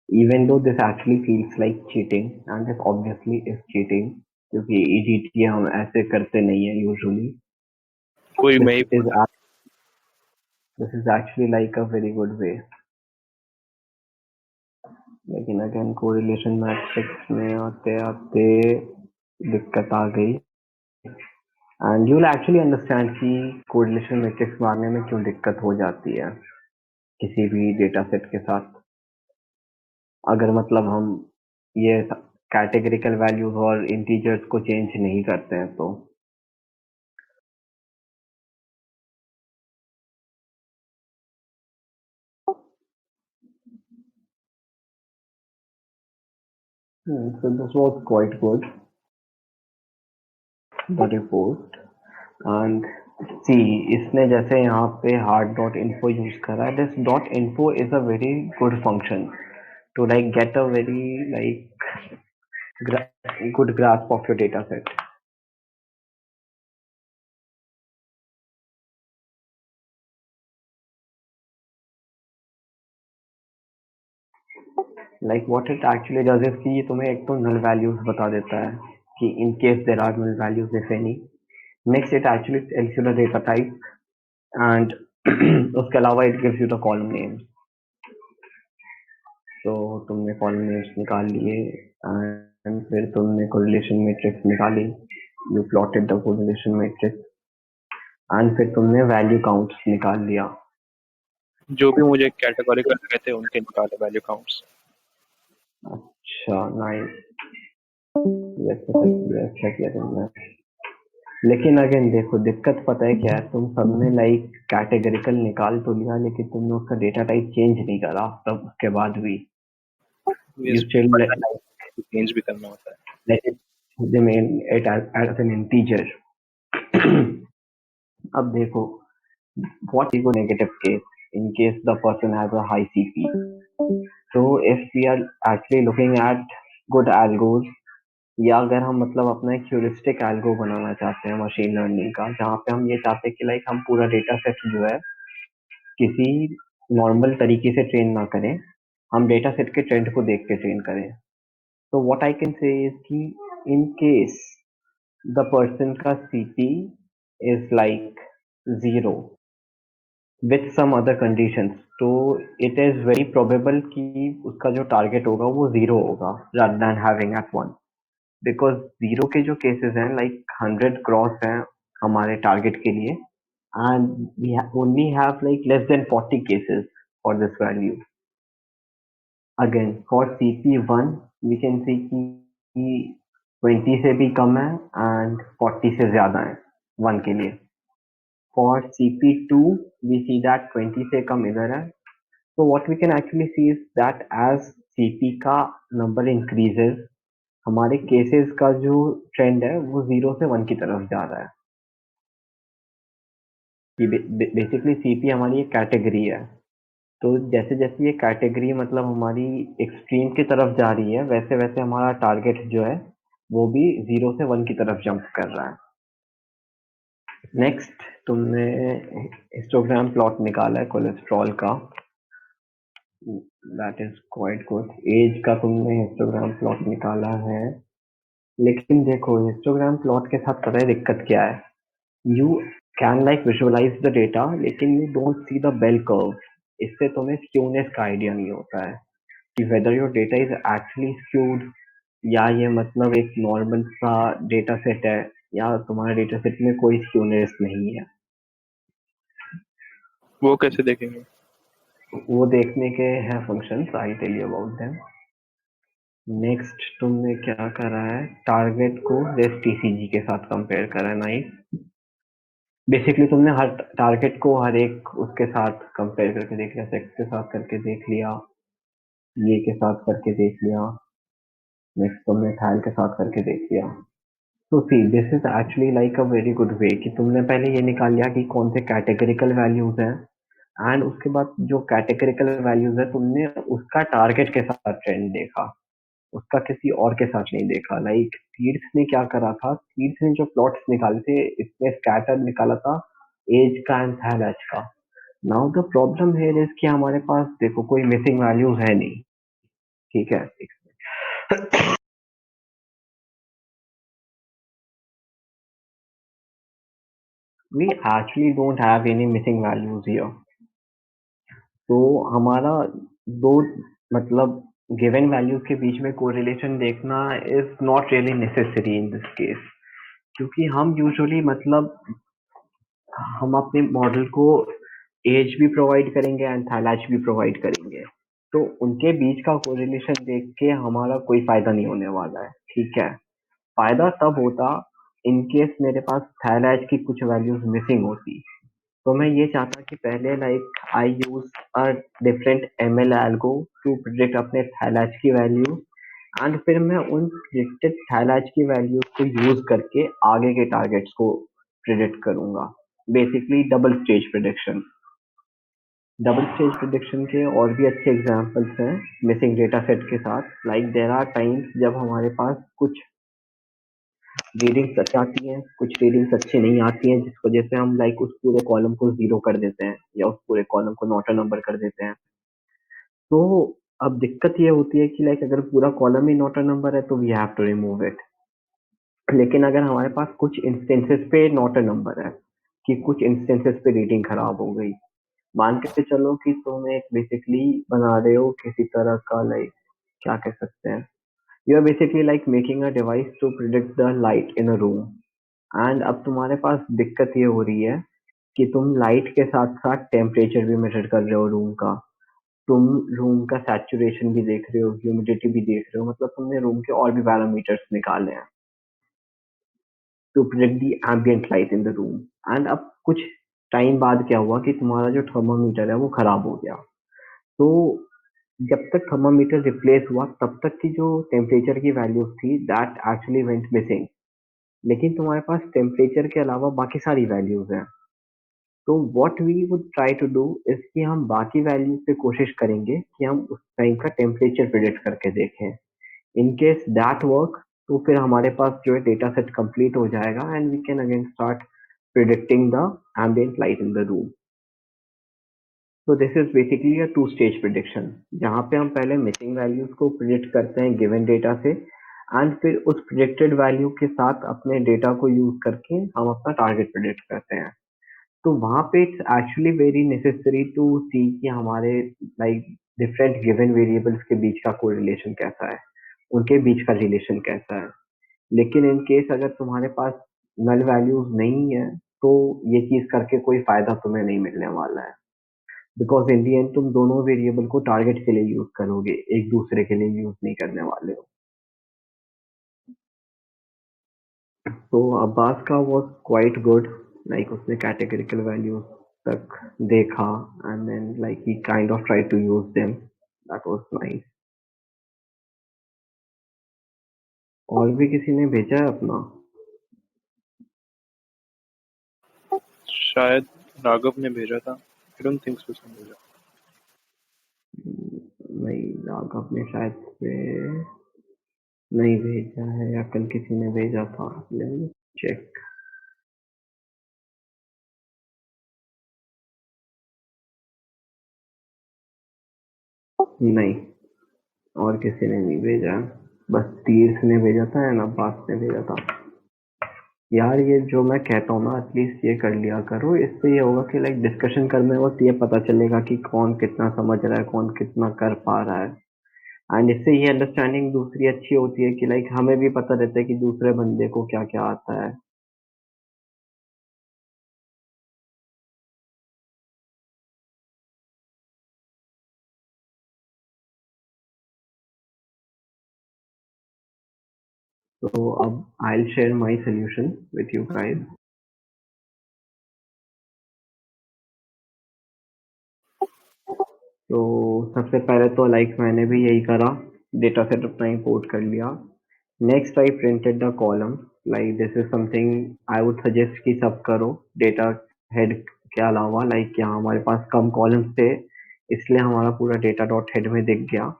Even though this actually feels like cheating, and this obviously is cheating, क्योंकि EDT हम ऐसे करते नहीं है usually. कोई मैं ही This is actually like a very good way. लेकिन again correlation matrix में आते आते दिक्कत आ गई. And you will actually understand कि correlation matrix मारने में क्यों दिक्कत हो जाती है किसी भी डेटा सेट के साथ. अगर मतलब हम ये कैटेगरिकल वैल्यूज और इंटीजर्स को चेंज नहीं करते हैं तो. So this was quite good, the report. And see, इसने जैसे यहाँ पे hard dot info use करा है. This dot info is a very good function to like get a very like good grasp of your data set. Like what it actually does is कि ये तुम्हें एक तो null values बता देता है कि in case there are null values if any. Next it actually tells you the data type and उसके अलावा it gives you the column names. तो तुमने column names निकाल लिए and फिर तुमने correlation matrix निकाली. You plotted the correlation matrix and फिर तुमने value counts निकाल लिया. जो भी मुझे कैटेगोरिकल कहते हैं उनके निकाले वैल्यू काउंट्स। अच्छा, नाइस. अच्छा किया तुमने. लेकिन अगेन देखो, दिक्कत पता है क्या है, तुम सबने लाइक कैटेगरिकल निकाल तो लिया लेकिन तुमने उसका डेटा टाइप चेंज नहीं करा. तब उसके बाद भी you still चेंज भी करना होता है। let it remain it as an integer. अब देखो, what is a negative case in case the person has a high CP? So if we are actually looking at good algos, या अगर हम मतलब अपना एक ह्यूरिस्टिक एल्गो बनाना चाहते हैं मशीन लर्निंग का, जहाँ पे हम ये चाहते हैं कि लाइक हम पूरा डेटा सेट जो है किसी नॉर्मल तरीके से ट्रेन ना करें, हम डेटा सेट के ट्रेंड को देख के ट्रेन करें। तो what I can say is कि इन केस द पर्सन का CP is like 0 with some other conditions, तो इट इज वेरी प्रोबेबल कि उसका जो टारगेट होगा वो 0 होगा rather than having at 1, because 0 के जो केसेस हैं लाइक 100 क्रॉस हैं हमारे टारगेट के लिए, and we only have like less than 40 cases for this value. Again, for CP1 we can see कि 20 से भी कम है and 40 से ज्यादा है 1 के लिए. For CP2 we see that 20 से कम इधर है. So what we can actually see is that as CP का number increases, हमारे केसेस का जो ट्रेंड है वो 0 से 1 की तरफ जा रहा है. बेसिकली सीपी हमारी एक कैटेगरी है, तो जैसे जैसे ये कैटेगरी मतलब हमारी एक्सट्रीम की तरफ जा रही है, वैसे वैसे हमारा टारगेट जो है वो भी 0 से 1 की तरफ जंप कर रहा है. नेक्स्ट, तुमने हिस्टोग्राम प्लॉट निकाला है कोलेस्ट्रॉल का, that is quite good. Age का तुमने हिस्टोग्राम प्लॉट निकाला है, लेकिन देखो हिस्टोग्राम प्लॉट के साथ पता है दिक्कत क्या है. You can like visualize the data, लेकिन you don't see the bell curve. इससे तुम्हें स्क्यूनेस का आइडिया नहीं होता है कि whether your data is actually skewed, या ये मतलब एक नॉर्मल सा डेटा सेट है, या तुम्हारे डेटा सेट में कोई स्क्यूनेस नहीं है. वो कैसे देखेंगे? वो देखने के हैं functions, I tell you about them. Next, तुमने क्या करा है, टारगेट को रेस्ट टीसीजी के साथ कंपेयर करा है. नाइस. बेसिकली तुमने हर टारगेट को हर एक उसके साथ कंपेयर करके देख लिया, सेक्स के साथ करके देख लिया, ये के साथ करके देख लिया, नेक्स्ट तुमने थाइल के साथ करके देख लिया. तो see this is actually like a very good वे कि तुमने पहले ये निकाल लिया कि कौन से कैटेगरिकल वैल्यूज हैं, एंड उसके बाद जो कैटेगरिकल वैल्यूज है तुमने उसका टारगेट के साथ ट्रेंड देखा, उसका किसी और के साथ नहीं देखा. लाइक तीर्थ ने क्या करा था, तीर्थ ने जो प्लॉट्स निकाले थे इसमें स्कैटर निकाला था एज का एंड थैलेज का. Now the problem here is कि हमारे पास देखो कोई मिसिंग वैल्यूज है नहीं, ठीक है. we actually don't have any missing values here. तो हमारा दो मतलब गिवन वैल्यूज के बीच में कोरिलेशन देखना is not really necessary in this case, क्योंकि हम यूजुअली मतलब हम अपने मॉडल को एज भी प्रोवाइड करेंगे एंड थैलेज भी प्रोवाइड करेंगे, तो उनके बीच का कोरिलेशन देख के हमारा कोई फायदा नहीं होने वाला है. ठीक है, फायदा तब होता इन केस मेरे पास थैलेज की कुछ वैल्यूज मिसिंग होती, तो मैं ये चाहता कि पहले like I use a different ML algo to predict अपने थैलेज की वैल्यू, एंड फिर मैं उन प्रिडिक्टेड थैलेज की वैल्यूज को यूज करके आगे के टारगेट्स को प्रिडिक्ट करूंगा. Basically double stage prediction. Double stage prediction के और भी अच्छे एग्जांपल्स हैं मिसिंग डेटा सेट के साथ. लाइक देयर आर टाइम्स जब हमारे पास कुछ रीडिंग्स अच्छी आती हैं, कुछ रीडिंग्स अच्छी नहीं आती हैं, जिस वजह से हम लाइक उस पूरे कॉलम को 0 कर देते हैं या उस पूरे कॉलम को नॉट अ नंबर कर देते हैं. तो अब दिक्कत ये होती है कि लाइक अगर पूरा कॉलम ही नॉट अ नंबर है तो we have to remove it. लेकिन अगर हमारे पास कुछ इंस्टेंसेस पे नॉट अ नंबर है, कि कुछ इंस्टेंसेस पे रीडिंग खराब हो गई, मान के चलो कि तुम एक बेसिकली बना रहे हो किसी तरह का लाइक क्या कह सकते हैं, you are basically like making a device to predict the light in a room, and अब तुम्हारे पास दिक्कत ये हो रही है कि तुम लाइट के साथ साथ टेम्परेचर भी मेजर कर रहे हो रूम का, तुम रूम का सैचुरेशन भी देख रहे हो, ह्यूमिडिटी भी देख रहे हो, मतलब तुमने रूम के और भी पैरामीटर्स निकाले हैं to predict the ambient light in the room. And अब कुछ टाइम बाद क्या हुआ कि तुम्हारा जो थर्मामीटर है वो खराब हो गया. तो जब तक थर्मामीटर रिप्लेस हुआ तब तक की जो टेम्परेचर की वैल्यूज थी दैट एक्चुअली वेंट मिसिंग. लेकिन तुम्हारे पास टेम्परेचर के अलावा बाकी सारी वैल्यूज हैं। तो what we would try to do is कि हम बाकी वैल्यूज से कोशिश करेंगे कि हम उस टाइम का टेम्परेचर प्रिडिक्ट करके देखें। इन केस दैट वर्क, तो फिर हमारे पास जो है डेटा सेट कंप्लीट हो जाएगा and we can again start predicting the ambient light in the room. तो this is basically a two stage prediction, जहाँ पे हम पहले मिसिंग वैल्यूज को प्रिडिक्ट करते हैं गिवन डेटा से, एंड फिर उस प्रिडिक्टेड वैल्यू के साथ अपने डेटा को यूज करके हम अपना टारगेट प्रिडिक्ट करते हैं। तो वहाँ पे it's actually very necessary to see कि हमारे लाइक डिफरेंट गिवन वेरिएबल्स के बीच का कोरिलेशन कैसा है, उनके बीच का रिलेशन कैसा है। लेकिन इन केस अगर तुम्हारे पास नल वैल्यूज नहीं है, तो ये चीज करके कोई फायदा तुम्हें नहीं मिलने वाला है, बिकॉज इन दी एंड तुम दोनों वेरिएबल को टारगेट के लिए यूज करोगे, एक दूसरे के लिए यूज नहीं करने वाले हो। तो अब्बास का वॉज क्वाइट गुड, लाइक उसने कैटेगरिकल वैल्यूज तक देखा and then like he kind of try to use them, that was nice. और भी किसी ने भेजा है अपना? शायद राघव ने भेजा था। आई डोंट थिंक सो उसने भेजा। नहीं, राघव ने शायद से नहीं भेजा है, या कल किसी ने भेजा था, लेट मी चेक। नहीं, और किसी ने नहीं भेजा, बस तीर्थ ने भेजा था या अब्बास ने भेजा था। यार ये जो मैं कहता हूँ ना, एटलीस्ट ये कर लिया करो, इससे ये होगा कि लाइक डिस्कशन करने वक्त ये पता चलेगा कि कौन कितना समझ रहा है, कौन कितना कर पा रहा है। एंड इससे ये अंडरस्टैंडिंग दूसरी अच्छी होती है कि लाइक हमें भी पता रहता है कि दूसरे बंदे को क्या क्या आता है। तो अब I will share my solution with you guys. तो सबसे पहले तो लाइक मैंने भी यही करा, डेटा सेट अपना इंपोर्ट कर लिया। Next I printed the column, like this is something I would suggest कि सब करो डेटा हेड के अलावा। लाइक यहाँ हमारे पास कम कॉलम्स थे, इसलिए हमारा पूरा डेटा डॉट हेड में दिख गया।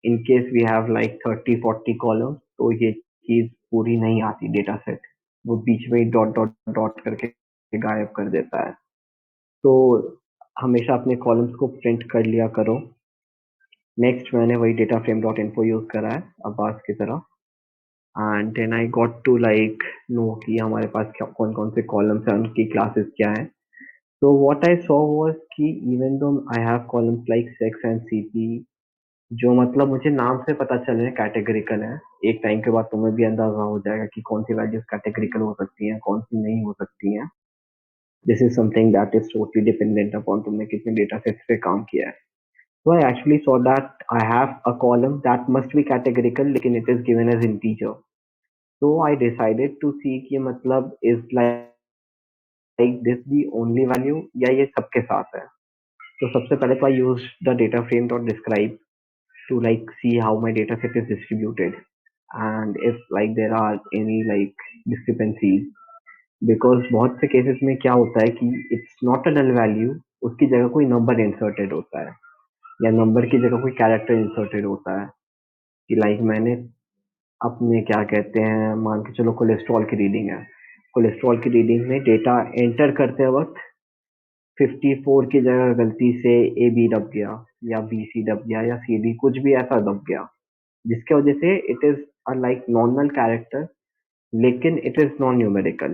In case we have like 30-40 columns, तो ये चीज पूरी नहीं आती डेटा सेट, वो बीच में ही डॉट डॉट डॉट करके गायब कर देता है। तो हमेशा अपने कॉलम्स को प्रिंट कर लिया करो। नेक्स्ट मैंने वही data frame dot info use करा है अब्बास की तरह, and then I got to like know कि हमारे पास कौन कौन से कॉलम्स हैं, उनकी क्लासेस क्या है। So what I saw was कि even though I have columns like sex and CP, जो मतलब मुझे नाम से पता चल रहे हैं कैटेगरिकल है, एक टाइम के बाद तुम्हें भी अंदाजा हो जाएगा कि कौन सी वैल्यूज कैटेगरिकल हो सकती हैं, कौन सी नहीं हो सकती हैं। This is something that is totally dependent upon तुमने कितने डेटा सेट्स पे काम किया है। So I actually saw that I have a column that must be categorical, लेकिन it is given as integer. So I decided to see कि मतलब is like this the only value या ये सबके साथ है। तो सबसे पहले तो I used the data frame dot describe to like see how my data set is distributed and if like there are any like discrepancies, because बहुत से केसेस में क्या होता है कि it's not a null value, उसकी जगह कोई नंबर इंसर्टेड होता है या नंबर की जगह कोई कैरेक्टर इंसर्टेड होता है। कि लाइक मैंने अपने क्या कहते हैं, मान के चलो कोलेस्ट्रॉल की रीडिंग है, कोलेस्ट्रॉल की रीडिंग में डेटा एंटर करते वक्त 54 की जगह गलती से ए बी दब गया या बी सी दब गया या सी डी कुछ भी ऐसा दब गया, जिसके वजह से it is a like normal character, लेकिन इट इज नॉन न्यूमेरिकल।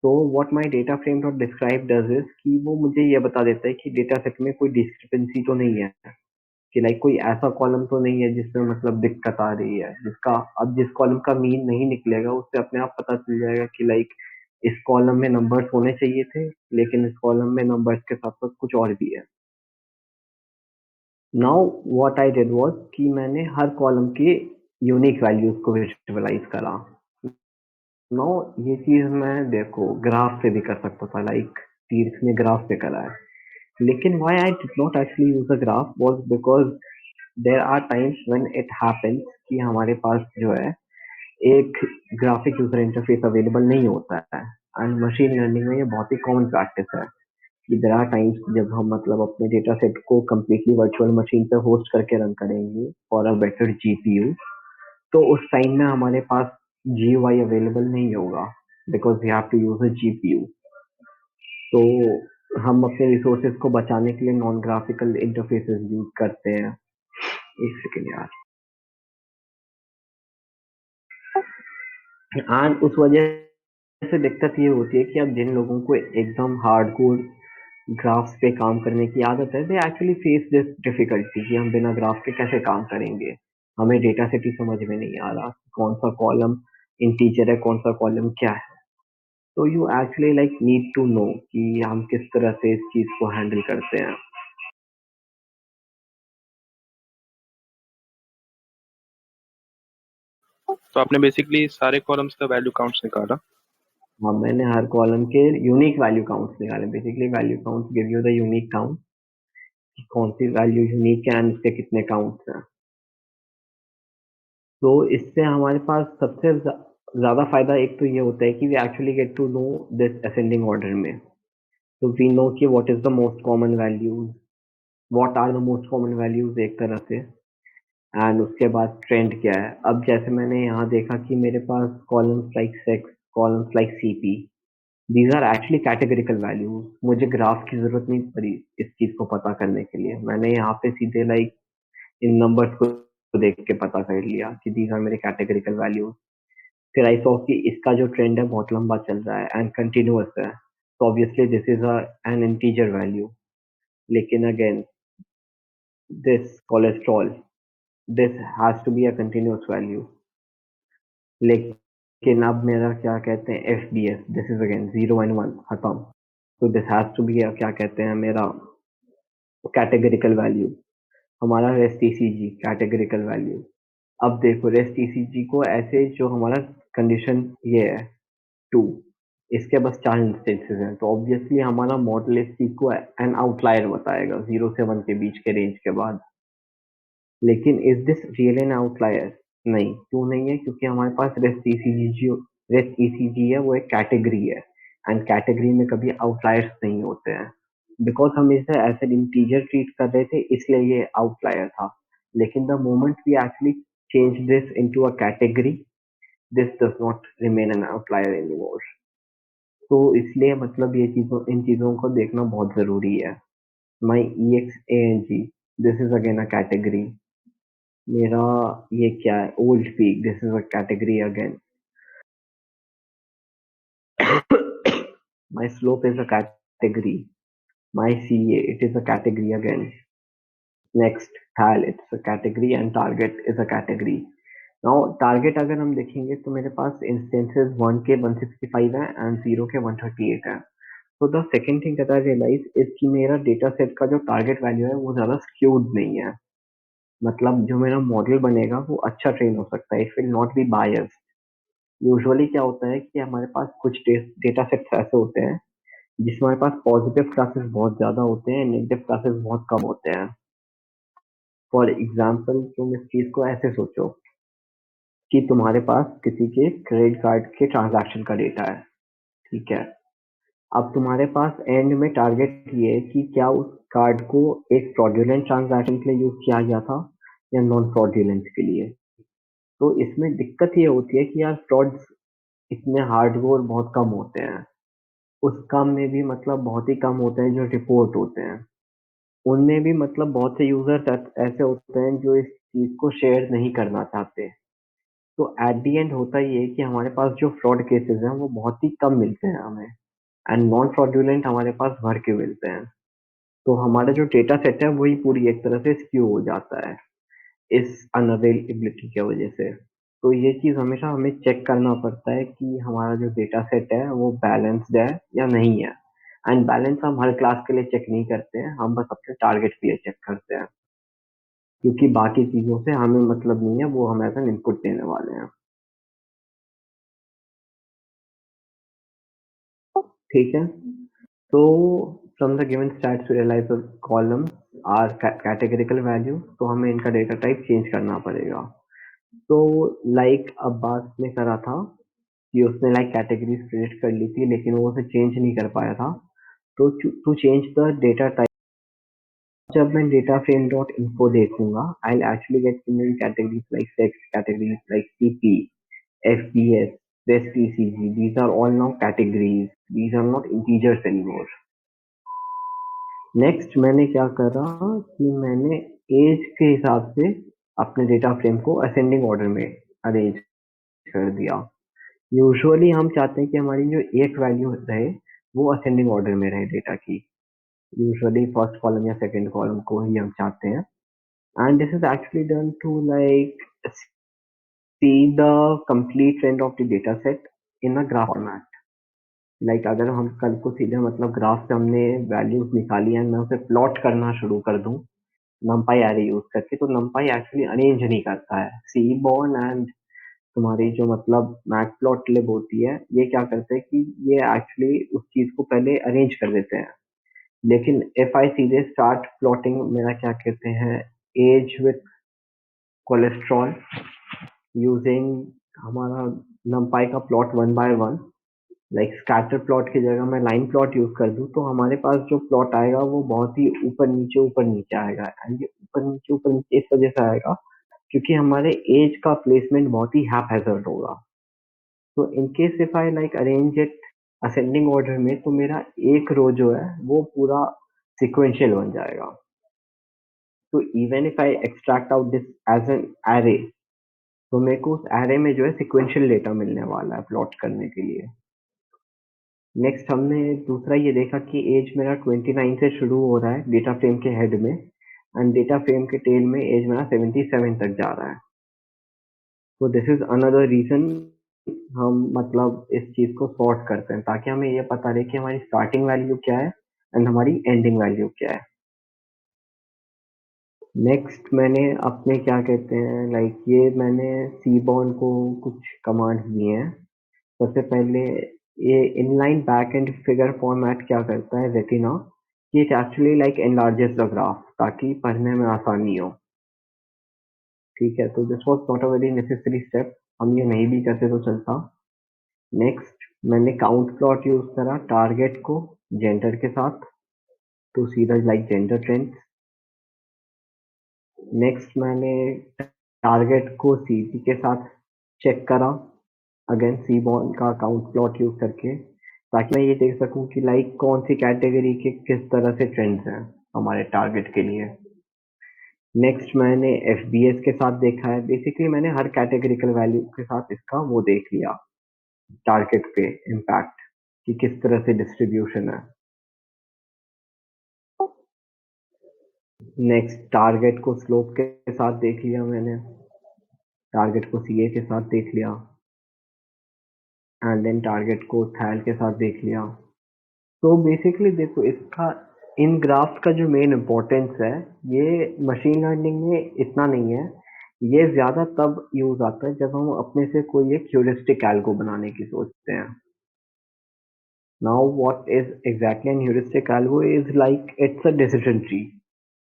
तो what my data frame dot describe does is कि वो मुझे ये बता देता है कि डेटा सेट में कोई डिस्क्रिपेंसी तो नहीं है, कि लाइक कोई ऐसा कॉलम तो नहीं है जिसमें मतलब दिक्कत आ रही है, जिसका अब जिस कॉलम का मीन नहीं निकलेगा उससे अपने आप पता चल जाएगा कि लाइक इस कॉलम में नंबर्स होने चाहिए थे, लेकिन इस कॉलम में नंबर्स के साथ साथ कुछ और भी है। Now what I did was कि मैंने हर कॉलम के यूनिक वैल्यूज को विजुअलाइज करा। नाउ ये चीज मैं देखो ग्राफ से भी कर सकता था, लाइक तीर्थ ने ग्राफ पे करा है, लेकिन why I did not actually use a graph was because there are times when it happens कि हमारे पास जो है एक ग्राफिक यूजर इंटरफेस अवेलेबल नहीं होता है। एंड मशीन लर्निंग में ये बहुत ही कॉमन प्रैक्टिस है कि देयर आर टाइम्स जब हम मतलब अपने डेटा सेट को कम्प्लीटली वर्चुअल मशीन पे होस्ट करके रन करेंगे फॉर अ बेटर जीपीयू, तो उस टाइम में हमारे पास जीयूआई अवेलेबल नहीं होगा because we have to use a GPU. तो हम अपने रिसोर्सेज को बचाने के लिए नॉन ग्राफिकल इंटरफेसेस यूज करते हैं। एक सेकेंड यार। एंड उस वजह से दिक्कत ये होती है कि अब जिन लोगों को एकदम हार्डकोर ग्राफ्स पे काम करने की आदत है, they actually face this difficulty कि हम बिना ग्राफ के कैसे काम करेंगे। हमें डेटा सेट ही समझ में नहीं आ रहा कौन सा कॉलम इंटीजर है, कौन सा कॉलम क्या है। तो you actually like need to know कि हम किस तरह से इस चीज को हैंडल करते हैं। तो आपने बेसिकली सारे कॉलम्स का वैल्यू काउंट्स निकाला। हाँ, मैंने हर कॉलम के यूनिक वैल्यू काउंट्स निकाले। Basically value counts give you the unique count कि कौन सी वैल्यू यूनिक है एंड इसके कितने काउंट्स हैं। तो इससे हमारे पास सबसे ज्यादा फायदा एक तो ये होता है कि we actually get to know this ascending order में। तो वी नो कि what is the most common values, what are the most common values एक तरह से। एंड उसके बाद ट्रेंड क्या है। अब जैसे मैंने यहाँ देखा कि मेरे पास columns like sex, columns like CP, these are actually categorical values. मुझे ग्राफ की जरूरत नहीं पड़ी इस चीज को पता करने के लिए। मैंने यहाँ पे सीधे लाइक इन नंबर्स को देख के पता कर लिया कि दीज आर मेरे कैटेगरिकल वैल्यूज। फिर आई सॉ कि इसका जो ट्रेंड है बहुत लंबा चल रहा है एंड कंटिन्यूअस है, तो obviously this is an integer value. लेकिन again this cholesterol, this has to be a continuous value. लेकिन अब मेरा क्या कहते हैं F B S, this is again 0 and 1 खत्म। तो दिस हैज टू बी क्या कहते हैं मेरा कैटेगरिकल वैल्यू। हमारा रेस्ट ईसीजी कैटेगरिकल वैल्यू। अब देखो रेस्ट ईसीजी को ऐसे जो हमारा कंडीशन ये है 2, इसके बस 4 इंस्टेंसेस हैं, तो ऑब्वियसली हमारा मॉडल इस चीज को एन आउटलायर बताएगा 0 से 1 के बीच के रेंज के बाद। लेकिन is this real N outlier? नहीं। क्यों नहीं है? क्योंकि हमारे पास रेस्ट ईसीजी है, वो एक कैटेगरी है एंड कैटेगरी में कभी आउटलायर्स नहीं होते हैं। बिकॉज हम इसे एज एन इंटीजर ट्रीट कर रहे थे इसलिए ये आउटलायर था। लेकिन the moment we actually change this into a category, this does not remain an outlier anymore. तो इसलिए मतलब ये चीजों इन चीजों को देखना बहुत जरूरी है। My E X A N G, this is again a category. मेरा ये क्या है old peak, this is a category again. My slope is a category. My CA, it is a category again. Next, TAL, it's a category and target is a category. Now, target अगर हम देखेंगे तो मेरे पास instances 1 के 165 है and 0 के 138 है। So the second thing that I realize is कि मेरा data set का जो target value है वो ज़्यादा skewed नहीं है। मतलब जो मेरा मॉडल बनेगा वो अच्छा ट्रेन हो सकता है, it will not be biased. Usually क्या होता है कि हमारे पास कुछ डेटा सेट्स ऐसे होते हैं जिसमें हमारे पास पॉजिटिव क्लासेस बहुत ज्यादा होते हैं, नेगेटिव क्लासेस बहुत कम होते हैं। फॉर एग्जाम्पल तुम इस चीज को ऐसे सोचो कि तुम्हारे पास किसी के क्रेडिट कार्ड के ट्रांजैक्शन का डेटा है, ठीक है। अब तुम्हारे पास एंड में टारगेट ये है कि क्या उस कार्ड को एक फ्रॉडुलेंट ट्रांजैक्शन के लिए यूज किया गया था या नॉन फ्रॉडुलेंट के लिए। तो इसमें दिक्कत ये होती है कि यार फ्रॉड्स इतने हार्डकोर बहुत कम होते हैं। उस काम में भी मतलब बहुत ही कम होते हैं जो रिपोर्ट होते हैं। उनमें भी मतलब बहुत से यूजर्स ऐसे होते हैं जो इस चीज को शेयर नहीं करना चाहते। तो एट दी एंड होता ये है कि हमारे पास जो फ्रॉड केसेस हैं वो बहुत ही कम मिलते हैं हमें एंड नॉन फ्रॉडुलेंट हमारे पास भर के मिलते हैं। तो हमारा जो डेटा सेट है वही पूरी एक तरह से स्क्यू हो जाता है इस अनअवेलेबिलिटी की वजह से। तो ये चीज हमेशा हमें चेक करना पड़ता है कि हमारा जो डेटा सेट है वो बैलेंस्ड है या नहीं है। एंड बैलेंस हम हर क्लास के लिए चेक नहीं करते हैं, हम बस अपने टारगेट के लिए चेक करते हैं क्योंकि बाकी चीजों से हमें मतलब नहीं है, वो हम एज एन इनपुट देने वाले हैं। ठीक है। तो from the given stats to realise the column are categorical value, तो हमें इनका डेटा टाइप चेंज करना पड़ेगा। तो लाइक अब्बास ने करा था कि उसने लाइक कैटेगरीज प्रिडिक्ट कर ली थी, लेकिन वो उसे चेंज नहीं कर पाया था। तो to change the data type, जब मैं डेटा फ्रेम डॉट इन्फो देखूंगा, I actually get categories like text, categories like CP, fps, REST-ECG. These are all now categories. These are not integers anymore. Next मैंने क्या करा कि मैंने as के हिसाब से अपने डेटा फ्रेम को असेंडिंग ऑर्डर में अरेंज कर दिया। यूजुअली हम चाहते हैं कि हमारी जो एक वैल्यू रहे वो असेंडिंग ऑर्डर में रहे डेटा की। यूजुअली फर्स्ट कॉलम या सेकंड कॉलम को ही हम चाहते हैं। And this is actually done to like see the complete trend of the data set in a graph format. Like अगर हम कल को सीधे मतलब ग्राफ से हमने वैल्यूज निकाली है, मैं उसे प्लॉट करना शुरू कर दूं numpy array यूज करके, तो numpy एक्चुअली अरेंज नहीं करता है। seaborn एंड तुम्हारी जो मतलब मैटप्लॉटलिब होती है, ये क्या करते हैं कि ये एक्चुअली उस चीज को पहले अरेंज कर देते हैं। लेकिन इफ आई सीधे स्टार्ट प्लॉटिंग मेरा क्या कहते हैं एज विथ कोलेस्ट्रॉल यूजिंग हमारा numpy का plot 1 by 1, like scatter plot की जगह मैं लाइन प्लॉट यूज कर दूं, तो हमारे पास जो प्लॉट आएगा वो बहुत ही ऊपर नीचे आएगा। एंड ये ऊपर नीचे इस वजह से आएगा क्योंकि हमारे एज का प्लेसमेंट बहुत ही हैपहैजर्ड होगा। तो in case if I like arrange it ascending order में, तो मेरा एक रो जो है वो पूरा सिक्वेंशियल बन जाएगा। तो even if I extract out this as an array, तो मेरे को उस एरे में जो है सिक्वेंशियल डेटा मिलने वाला है प्लॉट करने के लिए। नेक्स्ट हमने दूसरा ये देखा कि एज मेरा 29 से शुरू हो रहा है डेटा फ्रेम के हेड में, एंड डेटा फ्रेम के टेल में एज मेरा 77 तक जा रहा है। तो दिस इज अनदर रीजन हम मतलब इस चीज को सॉर्ट करते हैं, ताकि हमें ये पता रहे कि हमारी स्टार्टिंग वैल्यू क्या है एंड हमारी एंडिंग वैल्यू क्या है। नेक्स्ट मैंने अपने क्या कहते हैं लाइक ये मैंने सीबॉर्न को कुछ कमांड दिए हैं। सबसे पहले ये inline back end figure format क्या करता है रेटिना, कि it actually like enlarges the graph ताकि पढ़ने में आसानी हो। ठीक है, तो this was not a very necessary step, हम ये नहीं भी करते तो चलता। नेक्स्ट मैंने काउंट प्लॉट यूज करा टारगेट को जेंडर के साथ to see the like gender trends. Next मैंने टारगेट को सीपी के साथ चेक करा अगेन सीबॉर्न का काउंट प्लॉट यूज करके, ताकि मैं ये देख सकूं कि लाइक कौन सी कैटेगरी के किस तरह से ट्रेंड्स हैं हमारे टारगेट के लिए। नेक्स्ट मैंने एफबीएस के साथ देखा है, बेसिकली मैंने हर कैटेगरिकल वैल्यू के साथ इसका वो देख लिया टारगेट पे इम्पैक्ट कि किस तरह से डिस्ट्रीब्यूशन है। नेक्स्ट टारगेट को स्लोप के साथ देख लिया मैंने, टारगेट को सीए के साथ देख लिया, एंड देन टारगेट को थैल के साथ देख लिया। तो बेसिकली देखो इसका इन ग्राफ्स का जो मेन इम्पोर्टेंस है, ये मशीन लर्निंग में इतना नहीं है। ये ज्यादा तब यूज आता है जब हम अपने से कोई एक ह्यूरिस्टिक एल्गो बनाने की सोचते हैं। Now what is exactly an heuristic algo is like it's a decision tree,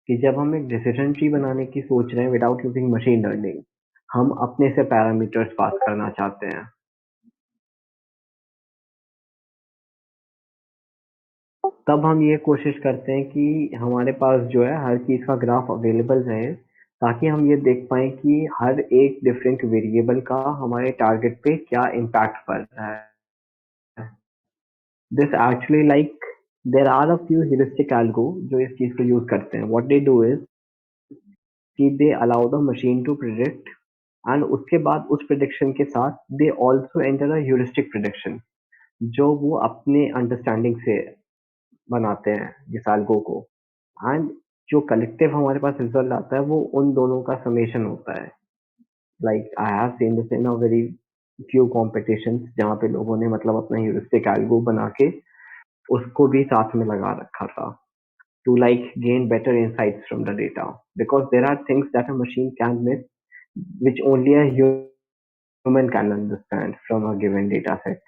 कि जब हम एक डिसीजन ट्री बनाने की सोच रहे हैं विदाउट यूजिंग मशीन लर्निंग, हम अपने से पैरामीटर्स पास करना चाहते हैं। तब हम ये कोशिश करते हैं कि हमारे पास जो है हर चीज का ग्राफ अवेलेबल रहे, ताकि हम ये देख पाए कि हर एक डिफरेंट वेरिएबल का हमारे टारगेट पे क्या इम्पैक्ट पड़ रहा है। This actually like there are a few heuristic algo जो इस चीज को यूज करते हैं। व्हाट दे डू इज कि they allow the machine to predict, and उसके बाद उस प्रिडिक्शन के साथ they also enter a heuristic prediction, जो वो अपने अंडरस्टैंडिंग से बनाते हैं इस एल्गो को। एंड जो कलेक्टिव हमारे पास रिजल्ट आता है वो उन दोनों का समेशन होता है। Like I have seen this in a very few competitions, जहाँ पे लोगों ने मतलब अपना ह्यूरिस्टिक एल्गो बना के उसको भी साथ में लगा रखा था to like gain better insights from the data, because there are things that a machine can miss which only a human can understand from a given data set.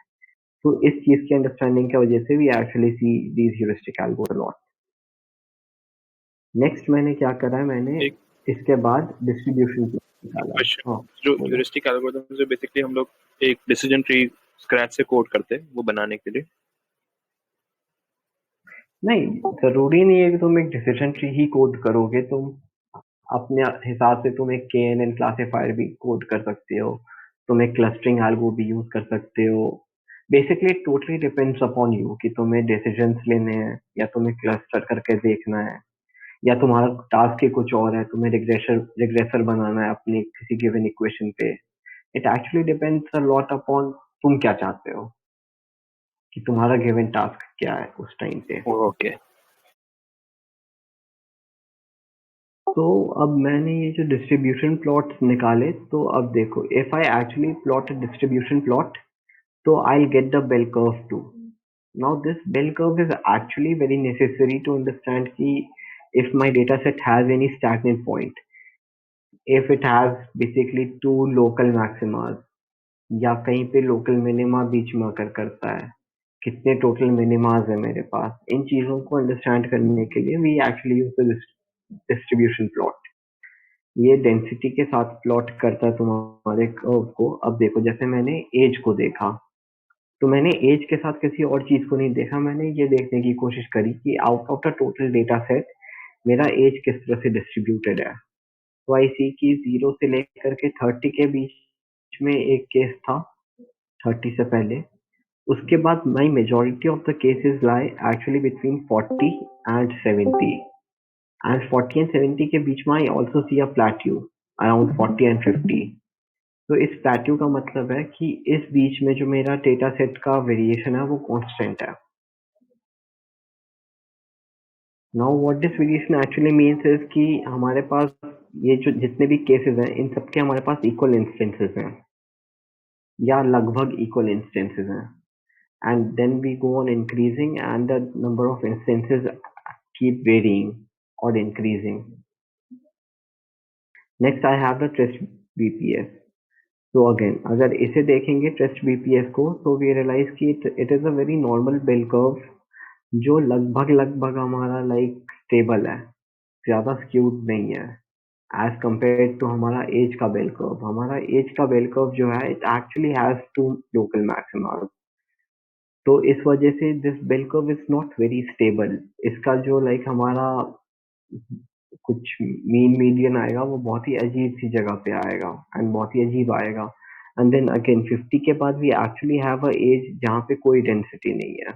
तो इस चीज की अंडरस्टैंडिंग की वजह से we actually see these heuristic algos a lot. Next मैंने क्या करा है, मैंने एक इसके बाद डिस्ट्रीब्यूशन निकाला है। क्वेश्चन हाँ, जो बोलो। ह्यूरिस्टिक एल्गोरिथम से बेसिकली हम लोग एक डिसीजन ट्री स्क्रैच से कोड करते हैं वो बनाने के लिए। नहीं, जरूरी नहीं है कि तुम एक डिसीजन ट्री ही कोड करोगे। तुम अपने हिसाब से तुम एक KNN क्लासिफायर भी कोड कर सकते हो, तुम एक क्लस्टरिंग एल्गो भी यूज कर सकते हो। Basically it totally depends upon you कि तुम्हें डिसीजंस लेने हैं या तुम्हें क्लस्टर करके देखना है, या तुम्हारा टास्क ही कुछ और है, तुम्हें रिग्रेसर बनाना है अपनी किसी गिवन इक्वेशन पे। It actually depends a lot upon तुम क्या चाहते हो, कि तुम्हारा गिवन टास्क क्या है उस टाइम पे। ओके। तो अब मैंने ये जो डिस्ट्रीब्यूशन प्लॉट्स निकाले, तो अब देखो, if I actually plot a distribution plot, so I'll get the bell curve too. Now this bell curve is actually very necessary to understand ki if my data set has any stagnant point, if it has basically two local maximas या कहीं पे local minima बीच में अकर करता है, कितने total मिनिमाज है मेरे पास, इन चीजों को अंडरस्टैंड करने के लिए we actually use the distribution plot. ये डेंसिटी के साथ प्लॉट करता है तुम्हारे कर्व को। अब देखो, जैसे मैंने एज को देखा, तो मैंने एज के साथ किसी और चीज को नहीं देखा, मैंने ये देखने की कोशिश करी कि out of the total data set मेरा एज किस तरह से डिस्ट्रीब्यूटेड है। तो आई सी कि 0 से लेकर के 30 के बीच में एक केस था, 30 से पहले। उसके बाद my majority of the cases lie actually between 40 and 70, and 40 and 70 के बीच में I also see a plateau around 40 and 50। तो इस प्लेट्यू का मतलब है कि इस बीच में जो मेरा डेटा सेट का वेरिएशन है वो कांस्टेंट है। Now what this variation actually means is कि हमारे पास ये जो जितने भी केसेस हैं, इन सबके हमारे पास इक्वल इंस्टेंसेस हैं, या लगभग इक्वल इंस्टेंसेस हैं, and then we go on increasing and the number of instances keep varying और increasing. Next I have the test BPS. तो अगेन अगर इसे देखेंगे टेस्ट बीपीएस को, तो वी रियलाइज कि it is a very normal bell curve, जो लगभग लगभग हमारा लाइक स्टेबल है, ज्यादा स्क्यूड नहीं है एज कम्पेयर टू हमारा एज का बेल कर्व। हमारा एज का बेल कर्व जो है, it actually has two local maxima. तो इस वजह से this bell curve is not very stable. इसका जो लाइक हमारा कुछ मीन मीडियन आएगा, वो बहुत ही अजीब सी जगह पे आएगा एंड बहुत ही अजीब आएगा। एंड देन अगेन 50 के बाद we actually have a age जहाँ पे कोई डेंसिटी नहीं है,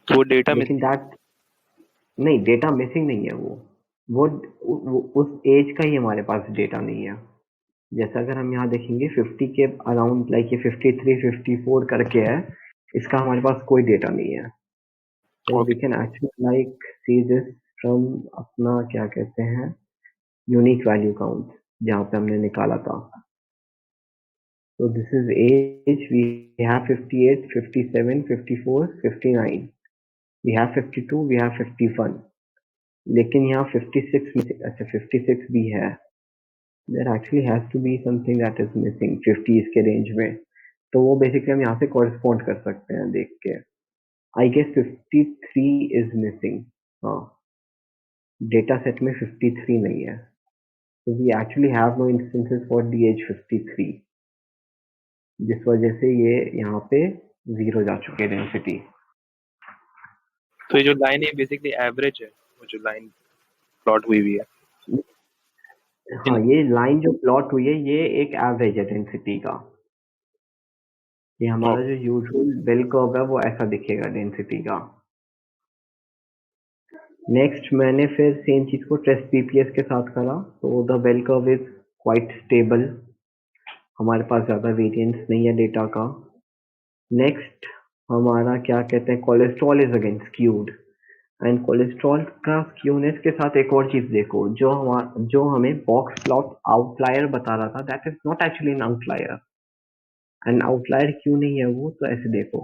तो वो डेटा लेकिन मिसिंग। दैट नहीं, डेटा मिसिंग नहीं है। वो उस एज का ही हमारे पास डेटा नहीं है। जैसे अगर हम यहाँ देखेंगे 50 के अराउंड, लाइक ये 53 54 करके है, इसका हमारे पास कोई डेटा नहीं है। तो we okay. Can actually like see this from अपना क्या कहते हैं, यूनिक वैल्यू काउंट, जहाँ पे हमने निकाला था। तो this is age, we have 58 57 54 59, we have 52, we have 51, लेकिन यहाँ 56 में, अच्छा 56 भी है। There actually has to be something that is missing 50 के रेंज में। तो वो बेसिकली हम यहाँ से कॉरेस्पॉन्ड कर सकते हैं देख के। I guess 53 is missing. हाँ, डेटा सेट में 53 नहीं है, तो we actually have no instances for the age 53, जिस वजह से ये यहाँ पे जीरो जा चुके हैं डेंसिटी। तो ये जो लाइन है बेसिकली एवरेज है, वो जो लाइन प्लॉट हुई हुई है हाँ, इन। ये लाइन जो प्लॉट हुई है, ये एक एवरेज है डेंसिटी का। ये हमारा जो यूजुअल बेल कर्व है, वो ऐसा दिखेगा डेंसिटी का। नेक्स्ट मैंने फिर सेम चीज को टेस्ट बीपीएस के साथ करा, तो the bell curve is quite stable, हमारे पास ज्यादा वेरिएंस नहीं है डेटा का। नेक्स्ट हमारा क्या कहते हैं, cholesterol is again skewed, and cholesterol का स्क्यूनेस के साथ एक और चीज देखो, जो हमें बॉक्स प्लॉट आउटलायर बता रहा था, that is not actually an outlier. And outlier क्यों नहीं है वो, तो ऐसे देखो,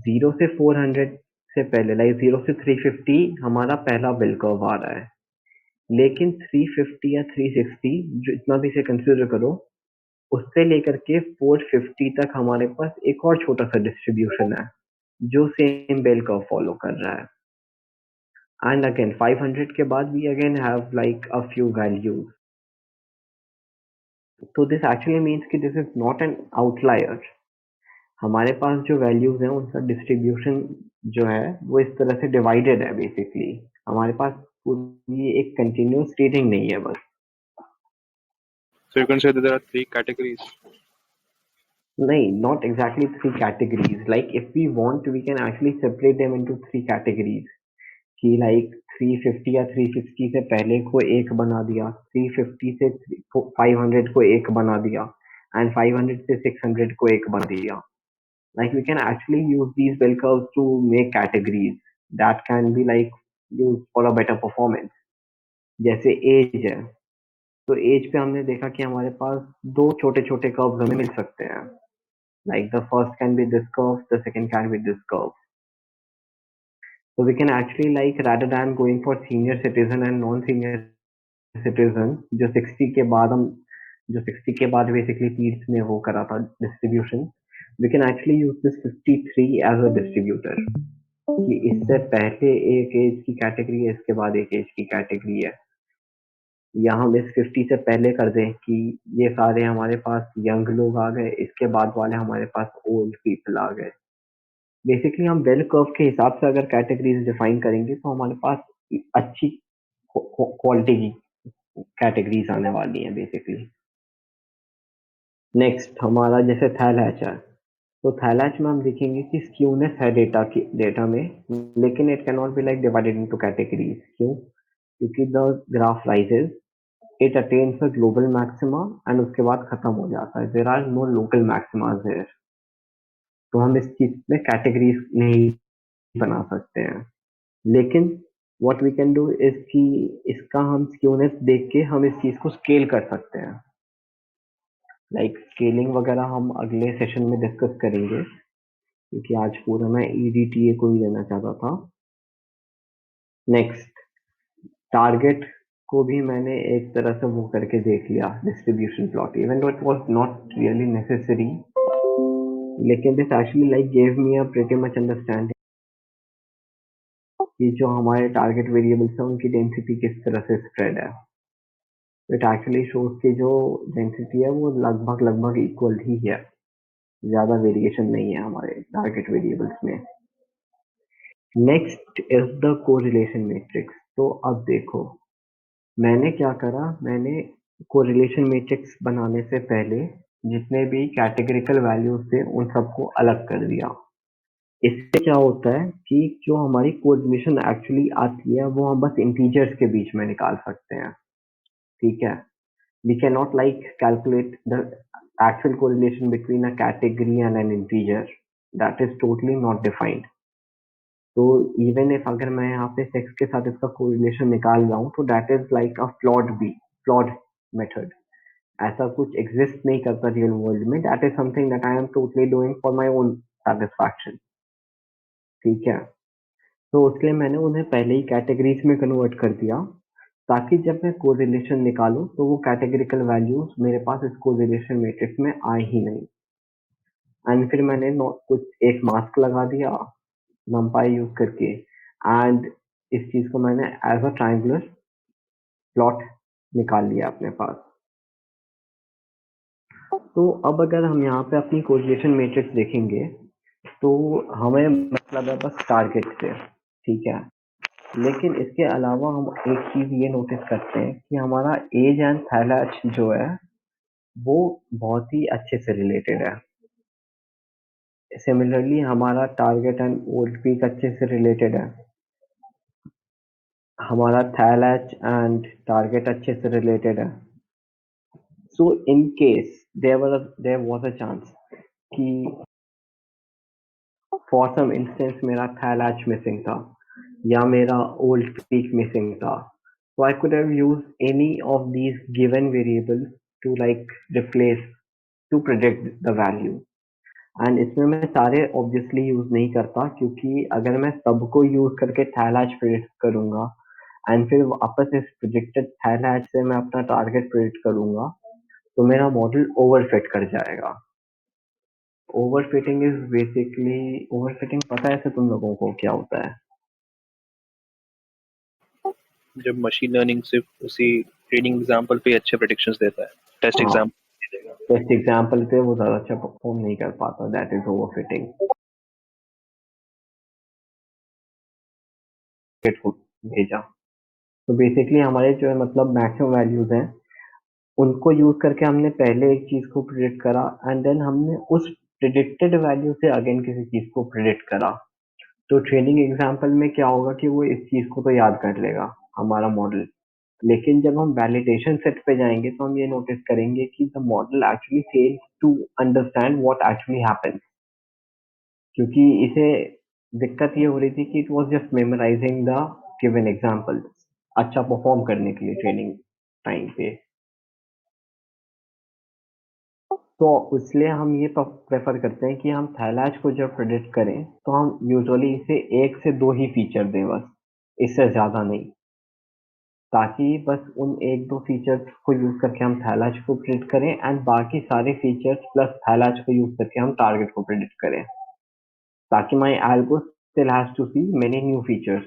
0 से 400 से पहले, लाइक 0 से 350 हमारा पहला बेल कर्व आ रहा है, लेकिन 350 या 360 जो इतना भी से कंसिडर करो, उससे लेकर के 450 तक हमारे पास एक और छोटा सा डिस्ट्रीब्यूशन है जो सेम बेल कर्व फॉलो कर रहा है। and again 500 के बाद we again have like a few values. So this actually means कि this is not an outlier. हमारे पास जो वैल्यूज हैं उनका डिस्ट्रीब्यूशन जो है वो इस तरह से डिवाइडेड है बेसिकली. हमारे पास पूरी एक कंटिन्यूस रीडिंग नहीं है बस. So you can say that there are three categories. नहीं, not exactly three categories. Like if we want, we can actually separate them into three categories. कि like 350 या 360 से पहले को एक बना दिया, 350 से 500 को एक बना दिया, and 500 से 600 को एक बना दिया. Like we can actually use these bell curves to make categories that can be like used for a better performance. जैसे एज है, तो एज पे हमने देखा कि हमारे पास दो छोटे छोटे कर्व्स हमें मिल सकते हैं. Like the first can be this curve, the second can be this curve. So we can actually like rather than going for senior citizen and non-senior citizen, जो 60 के बाद हम जो 60 के बाद basically पीड्स में वो करा था distribution, we can actually use this 53 as a distributor. कि इससे पहले एक एज की कैटेगरी है, इसके बाद एक एज की कैटेगरी है. या हम इस 50 से पहले कर दें कि ये सारे हमारे पास यंग लोग आ गए, इसके बाद वाले हमारे पास ओल्ड पीपल आ गए. बेसिकली हम बेल कर्व के हिसाब से अगर कैटेगरीज डिफाइन करेंगे तो हमारे पास अच्छी क्वालिटी की कैटेगरीज आने वाली हैं बेसिकली. नेक्स्ट हमारा जैसे थैलैच है, तो थैलैच में हम देखेंगे कि स्क्यूनेस है डेटा में, लेकिन it can not be like divided into categories. क्यों? क्योंकि the graph rises, it attains a global maxima and उसके बाद खत्म हो जाता है. There are no local maximas there. तो हम इस चीज में कैटेगरीज नहीं बना सकते हैं. लेकिन what we can do is कि इसका हम स्क्यूनेस देख के हम इस चीज को स्केल कर सकते हैं. लाइक स्केलिंग वगैरह हम अगले सेशन में डिस्कस करेंगे, क्योंकि आज पूरा मैं ईडीटीए को ही लेना चाहता था. नेक्स्ट टारगेट को भी मैंने एक तरह से वो करके देख लिया, distribution plot, even though it was not really necessary, लेकिन this actually like gave me a pretty much understanding कि जो हमारे टारगेट वेरिएबल्स हैं उनकी डेंसिटी किस तरह से स्प्रेड है. इट एक्चुअली शोज कि जो डेंसिटी है वो लगभग लगभग इक्वल ही है, ज्यादा वेरिएशन नहीं है हमारे टारगेट वेरिएबल्स में. Next is the correlation matrix. तो अब देखो मैंने क्या करा, मैंने कोरिलेशन मैट्रिक्स बनाने से पहले जितने भी कैटेगरिकल वैल्यूज थे उन सबको अलग कर दिया. इससे क्या होता है कि जो हमारी कोरिलेशन एक्चुअली आती है वो हम बस इंटीजर्स के बीच में निकाल सकते हैं. ठीक है. We cannot like calculate the actual correlation between a category and an integer. That is totally not defined. तो even if अगर मैं यहाँ पे sex के साथ इसका correlation निकाल रहा हूँ तो that is like a flawed method. ऐसा कुछ exist नहीं करता real world में. That is something that I am totally doing for my own satisfaction. ठीक है. तो उसके लिए मैंने उन्हें पहले ही कैटेगरीज में कन्वर्ट कर दिया, ताकि जब मैं कोरिलेशन निकालूं तो वो कैटेगरिकल वैल्यूज मेरे पास इस कोरिलेशन मैट्रिक्स में आए ही नहीं. एंड फिर मैंने कुछ एक मास्क लगा दिया numpy यूज करके, एंड इस चीज को मैंने एज अ ट्रायंगुलर प्लॉट निकाल लिया अपने पास. तो अब अगर हम यहाँ पे अपनी कोरिलेशन मैट्रिक्स देखेंगे तो हमें मतलब है बस टारगेट से. ठीक है. लेकिन इसके अलावा हम एक चीज ये नोटिस करते हैं कि हमारा एज एंड थैलेच जो है वो बहुत ही अच्छे से रिलेटेड है. सिमिलरली हमारा टारगेट एंड ओल्ड पीक अच्छे से रिलेटेड है. हमारा थैलेच एंड टारगेट अच्छे से रिलेटेड है. So in case there was a chance कि फॉर सम इंस्टेंस मेरा थैलेच मिसिंग था या मेरा ओल्ड पीक मिसिंग था, so I could have used any of these given variables to like replace to predict the value. And इसमें मैं सारे obviously use नहीं करता, क्योंकि अगर मैं सबको यूज करके थैलेच प्रिडिक्ट करूंगा एंड फिर वापस इस प्रोजेक्टेड थैलेच से मैं अपना टारगेट प्रिडिक्ट करूंगा तो मेरा मॉडल ओवरफिट कर जाएगा. ओवरफिटिंग इज बेसिकली, ओवरफिटिंग पता है तुम लोगों को क्या होता है? जब मशीन लर्निंग सिर्फ उसी ट्रेनिंग एग्जांपल पे अच्छे प्रेडिक्शंस देता है, टेस्ट हाँ, एग्जांपल देगा। टेस्ट एग्जाम्पल पे वो ज्यादा अच्छा परफॉर्म नहीं कर पाता, दैट इज ओवरफिटिंग को भेजा। तो बेसिकली हमारे जो है मतलब मैक्सिमम वैल्यूज हैं, उनको यूज करके हमने पहले एक चीज को प्रिडिक्ट करा, एंड देन हमने उस प्रिडिक्टेड वैल्यू से अगेन किसी चीज को प्रिडिक्ट करा। तो ट्रेनिंग एग्जाम्पल में क्या होगा कि वो इस चीज को तो याद कर लेगा हमारा मॉडल, लेकिन जब हम वैलिडेशन सेट पे जाएंगे तो हम ये नोटिस करेंगे कि the model actually fails to understand what actually happens, क्योंकि इसे दिक्कत ये हो रही थी कि it was just memorising the given example अच्छा परफॉर्म करने के लिए ट्रेनिंग टाइम पे। तो इसलिए हम ये प्रेफर करते हैं कि हम थैलाज को जब प्रेडिक्ट करें तो हम यूजुअली इसे एक से दो ही फीचर दें बस, इससे ज्यादा नहीं, ताकि बस उन एक दो फीचर्स को यूज करके हम थैलाज को प्रेडिक्ट करें एंड बाकी सारे फीचर्स प्लस थैलाज को यूज करके हम टारगेट को प्रेडिक्ट करें, ताकि my algo still has to see many new features.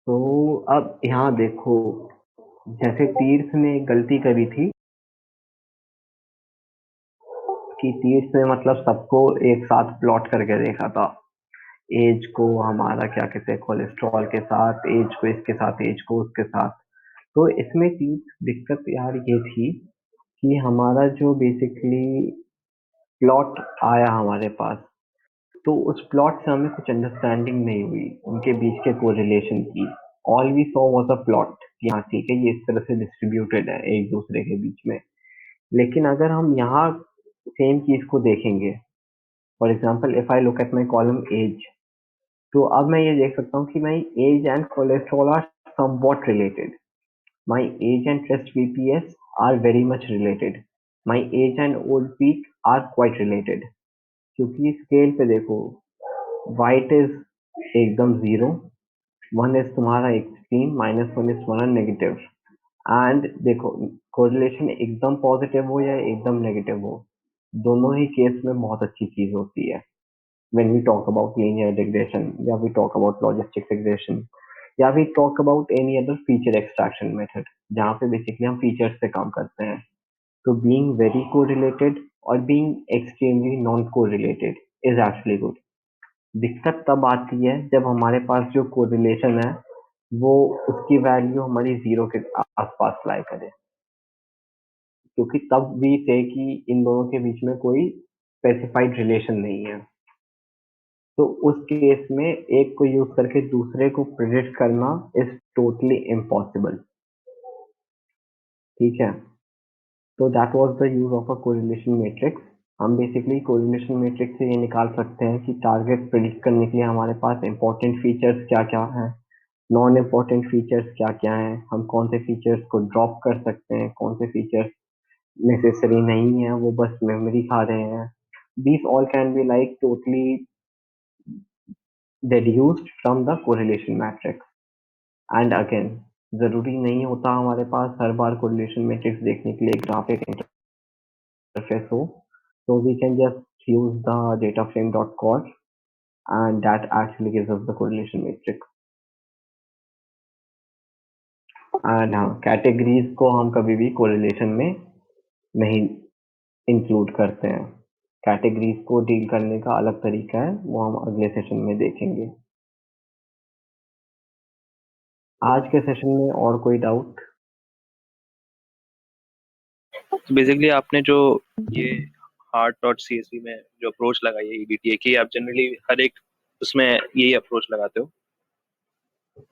तो अब यहाँ देखो, जैसे तीर्थ ने एक गलती करी थी कि तीर्थ ने मतलब सबको एक साथ प्लॉट करके देखा था, एज को हमारा क्या कहते हैं कोलेस्ट्रॉल के साथ, एज को इसके साथ, एज को उसके साथ। तो इसमें तीर्थ दिक्कत यार ये थी कि हमारा जो बेसिकली प्लॉट आया हमारे पास, तो उस प्लॉट से हमें कुछ अंडरस्टैंडिंग नहीं हुई उनके बीच के कोरिलेशन की। All we saw was a plot कि हाँ ठीक है ये इस तरह से डिस्ट्रीब्यूटेड है एक दूसरे के बीच में। लेकिन अगर हम यहाँ सेम चीज को देखेंगे, for example if I look at my column age, तो अब मैं ये देख सकता हूँ कि my age and cholesterol are somewhat related, my age and chest bps are very much related, my age and old peak are quite related. क्योंकि scale पे देखो, वाइट इज एकदम जीरो, वन इज तुम्हारा एक्सट्रीम, माइनस वन इज तुम्हारा negative. And देखो, कोरिलेशन एकदम पॉजिटिव हो या एकदम नेगेटिव हो, दोनों ही केस में बहुत अच्छी चीज होती है। when we talk about linear regression, या we talk about logistic regression, या we talk about any other feature extraction method जहाँ पे बेसिकली हम फीचर्स पे काम करते हैं। तो being very correlated और being extremely non correlated is actually good। दिक्कत तब आती है जब हमारे पास जो कोरिलेशन है वो उसकी वैल्यू हमारी जीरो के आसपास लाई करे, क्योंकि तब भी से कि इन दोनों के बीच में कोई स्पेसिफाइड रिलेशन नहीं है। तो उस केस में एक को यूज करके दूसरे को प्रिडिक्ट करना इज टोटली इम्पॉसिबल। ठीक है, तो that was the use of a correlation matrix. हम बेसिकली कोरिलेशन मैट्रिक्स से ये निकाल सकते हैं कि टारगेट प्रिडिक्ट करने के लिए हमारे पास इंपॉर्टेंट फीचर्स क्या क्या हैं, नॉन इम्पॉर्टेंट फीचर्स क्या क्या हैं, हम कौन से फीचर्स को ड्रॉप कर सकते हैं, कौन से फीचर्स नेसेसरी नहीं है वो बस मेमोरी खा रहे हैं। These all can be like totally deduced from the correlation matrix। And again, जरूरी नहीं होता हमारे पास हर बार कोरिलेशन मैट्रिक्स देखने के लिए ग्राफिक इंटरफेस हो, so we can just use the dataframe.cor and that actually gives us the correlation matrix। And हाँ, categories को हम कभी भी कोरिलेशन में नहीं इंक्लूड करते हैं, कैटेगरीज को डील करने का अलग तरीका है, वो हम अगले सेशन में देखेंगे। आज के सेशन में और कोई डाउट? तो बेसिकली आपने जो ये हार्ट डॉट सीएसवी में जो अप्रोच लगाई है ईडीटीए की, आप जनरली हर एक उसमें यही अप्रोच लगाते हो?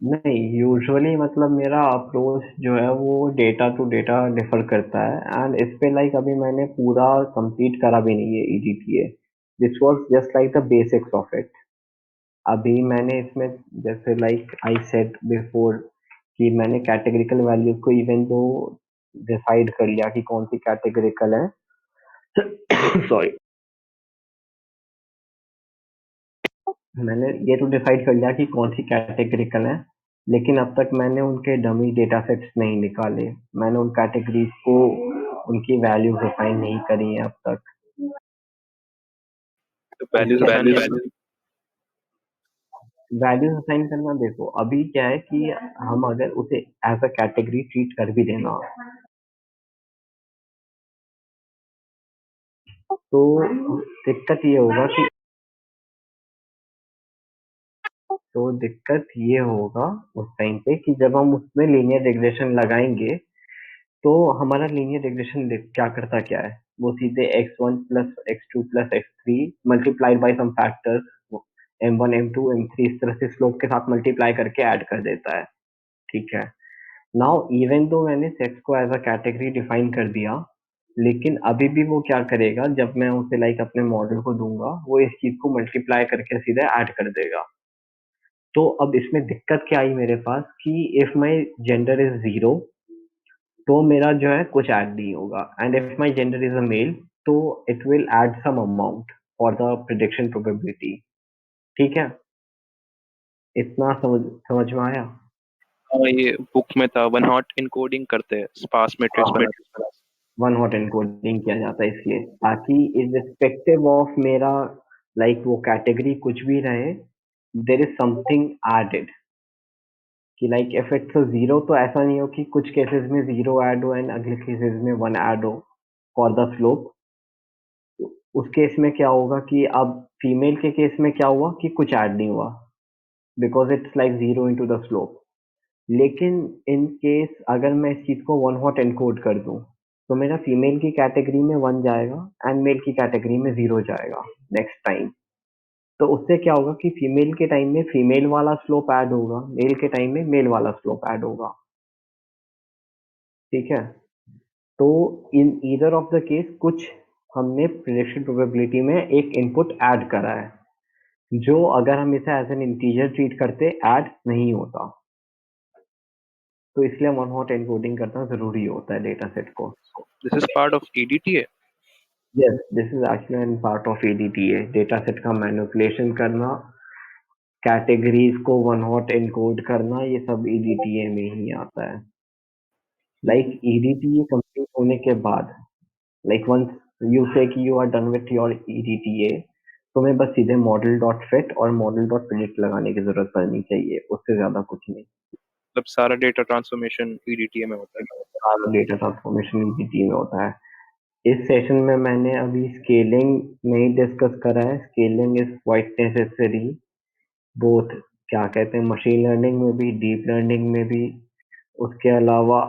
नहीं, यूजुअली मतलब मेरा अप्रोच जो है वो डेटा टू डेटा डिफर करता है, एंड इस पे लाइक अभी मैंने पूरा कंप्लीट करा भी नहीं है EDTA. This was just like the basics of it. अभी मैंने इसमें जैसे लाइक आई सेड बिफोर कि मैंने कैटेगरिकल वैल्यूज को इवन दो डिसाइड कर लिया कि कौन सी कैटेगरिकल है सॉरी, मैंने ये तो डिसाइड कर लिया कि कौन सी कैटेगरिकल है, लेकिन अब तक मैंने उनके डमी डेटा सेट्स नहीं निकाले, मैंने उन कैटेगरीज को उनकी वैल्यू डिफाइन नहीं करी है अब तक। तो वैल्यूज इसके डिफाइन लिए करना वैल्यूज असाइन करना, देखो अभी क्या है कि हम अगर उसे एज अ कैटेगरी ट्रीट कर भी देना, तो दिक्कत ये होगा कि उस टाइम पे कि जब हम उसमें लीनियर रिग्रेशन लगाएंगे, तो हमारा लीनियर रिग्रेशन क्या करता क्या है, वो सीधे x1 plus x2 plus x3 multiplied by some factors m1 m2 m3 इस तरह से स्लोप के साथ मल्टीप्लाई करके ऐड कर देता है। ठीक है, नाउ इवन दो मैंने सेक्स को एज अ कैटेगरी डिफाइन कर दिया, लेकिन अभी भी वो क्या करेगा, जब मैं उसे लाइक अपने मॉडल को दूंगा, वो इस चीज को मल्टीप्लाई करके सीधे ऐड कर देगा। तो अब इसमें दिक्कत क्या आई मेरे पास कि if my gender is zero, तो मेरा जो है कुछ ऐड नहीं होगा, and if my gender is a male, तो it will add some amount for the prediction probability. ठीक है, इतना समझ समझ में आया? हाँ, ये बुक में था, वन हॉट इनकोडिंग करते हैं, स्पार्स मैट्रिक्स बनाते हैं। वन हॉट एनकोडिंग किया जाता है इसलिए, ताकि इर्रिस्पेक्टिव ऑफ मेरा लाइक वो कैटेगरी कुछ भी रहे, देर इज समथिंग एडेड। कि लाइक इफ इट्स जीरो, तो ऐसा नहीं हो कि कुछ केसेस में जीरो ऐड हो एंड अगले केसेस में वन ऐड हो फॉर द स्लोप। उस केस में क्या होगा कि अब फीमेल के केस में क्या हुआ कि कुछ ऐड नहीं हुआ, because it's like zero into the slope. लेकिन इन केस अगर मैं इस चीज को वन हॉट एनकोड कर दूं, तो मेरा फीमेल की कैटेगरी में वन जाएगा एंड मेल की कैटेगरी में जीरो जाएगा नेक्स्ट टाइम। तो उससे क्या होगा कि फीमेल के टाइम में फीमेल वाला स्लोप ऐड होगा, मेल के टाइम में मेल वाला स्लोप ऐड होगा। ठीक है, तो in either of the case कुछ हमने प्रिडिक्शन प्रोबेबिलिटी में एक इनपुट ऐड करा है, जो अगर हम इसे एज एन इंटीजर ट्रीट करते ऐड नहीं होता। तो इसलिए वन हॉट एनकोडिंग करना जरूरी होता है डेटा सेट को। This is part of EDTA। Yes, this is actually an part of EDTA, data set का मैनिपुलेशन करना, कैटेगरीज को वन हॉट एनकोड करना, ये सब एडीटीए में ही आता है। लाइक एडीटीए कंप्लीट होने के बाद, लाइक वंस यू से कि you are done with your EDTA, तुम्हें बस सीधे मॉडल डॉट फिट और मॉडल डॉट प्रिडिक्ट लगाने की जरूरत पड़नी चाहिए, उससे ज्यादा कुछ नहीं। मतलब सारा डेटा ट्रांसफॉर्मेशन EDTA में होता है। सारा डेटा ट्रांसफॉर्मेशन एडीटीए में होता है। इस सेशन में मैंने अभी स्केलिंग नहीं डिस्कस करा है। Scaling is quite necessary, both क्या कहते हैं, मशीन लर्निंग में भी, डीप लर्निंग में भी। उसके अलावा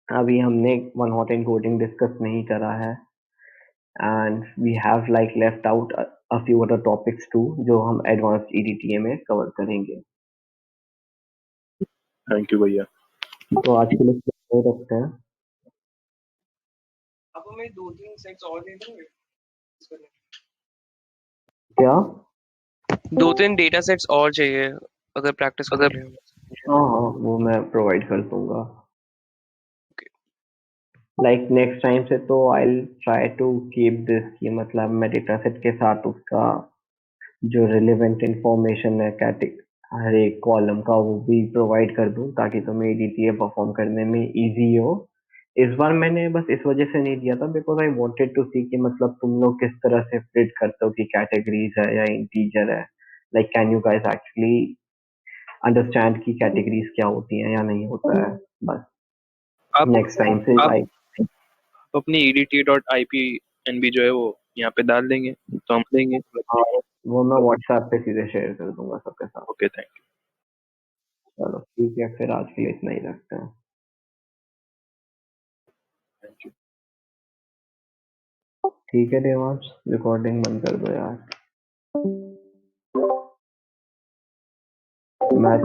अभी हमने वन हॉट एनकोडिंग डिस्कस नहीं करा है, and we have like left out a few other topics too, जो हम एडवांस्ड ईडीटीए में कवर करेंगे। थैंक यू भैया। तो आज के लिए इतना ही रखते हैं। अब हमें 2-3 सेट्स और दे देंगे क्या? 2-3 डेटा सेट्स और चाहिए अगर प्रैक्टिस कर रहे हो। हाँ हाँ, वो मैं प्रोवाइड कर दूंगा। लाइक नेक्स्ट टाइम से तो I will try to keep this, कि मतलब मैं डेटा सेट के साथ उसका जो रिलेवेंट इंफॉर्मेशन है कैटेग हर एक कॉलम का, वो भी प्रोवाइड कर दूं, ताकि तुम्हें एडीटीए परफॉर्म करने में इजी हो। इस बार मैंने बस इस वजह से नहीं दिया था, because I wanted to see कि मतलब तुम लोग किस तरह से फिट करते हो कि कैटेगरीज है या इंटीजर है। Like can you guys actually understand कि कैटेगरीज क्या होती हैं या नहीं होता है। बस आप नेक्स्ट टाइम से आप आई, अपनी EDTA.IPNB जो है वो यहाँ पे डाल देंगे तो हम देंगे। वो मैं व्हाट्सएप पे सीधे शेयर कर दूंगा सबके साथ। ओके, थैंक चलो ठीक है, फिर आज के लिए इतना ही रखते हैं। यू। ठीक है देवांश, रिकॉर्डिंग बंद कर दो यार। मैं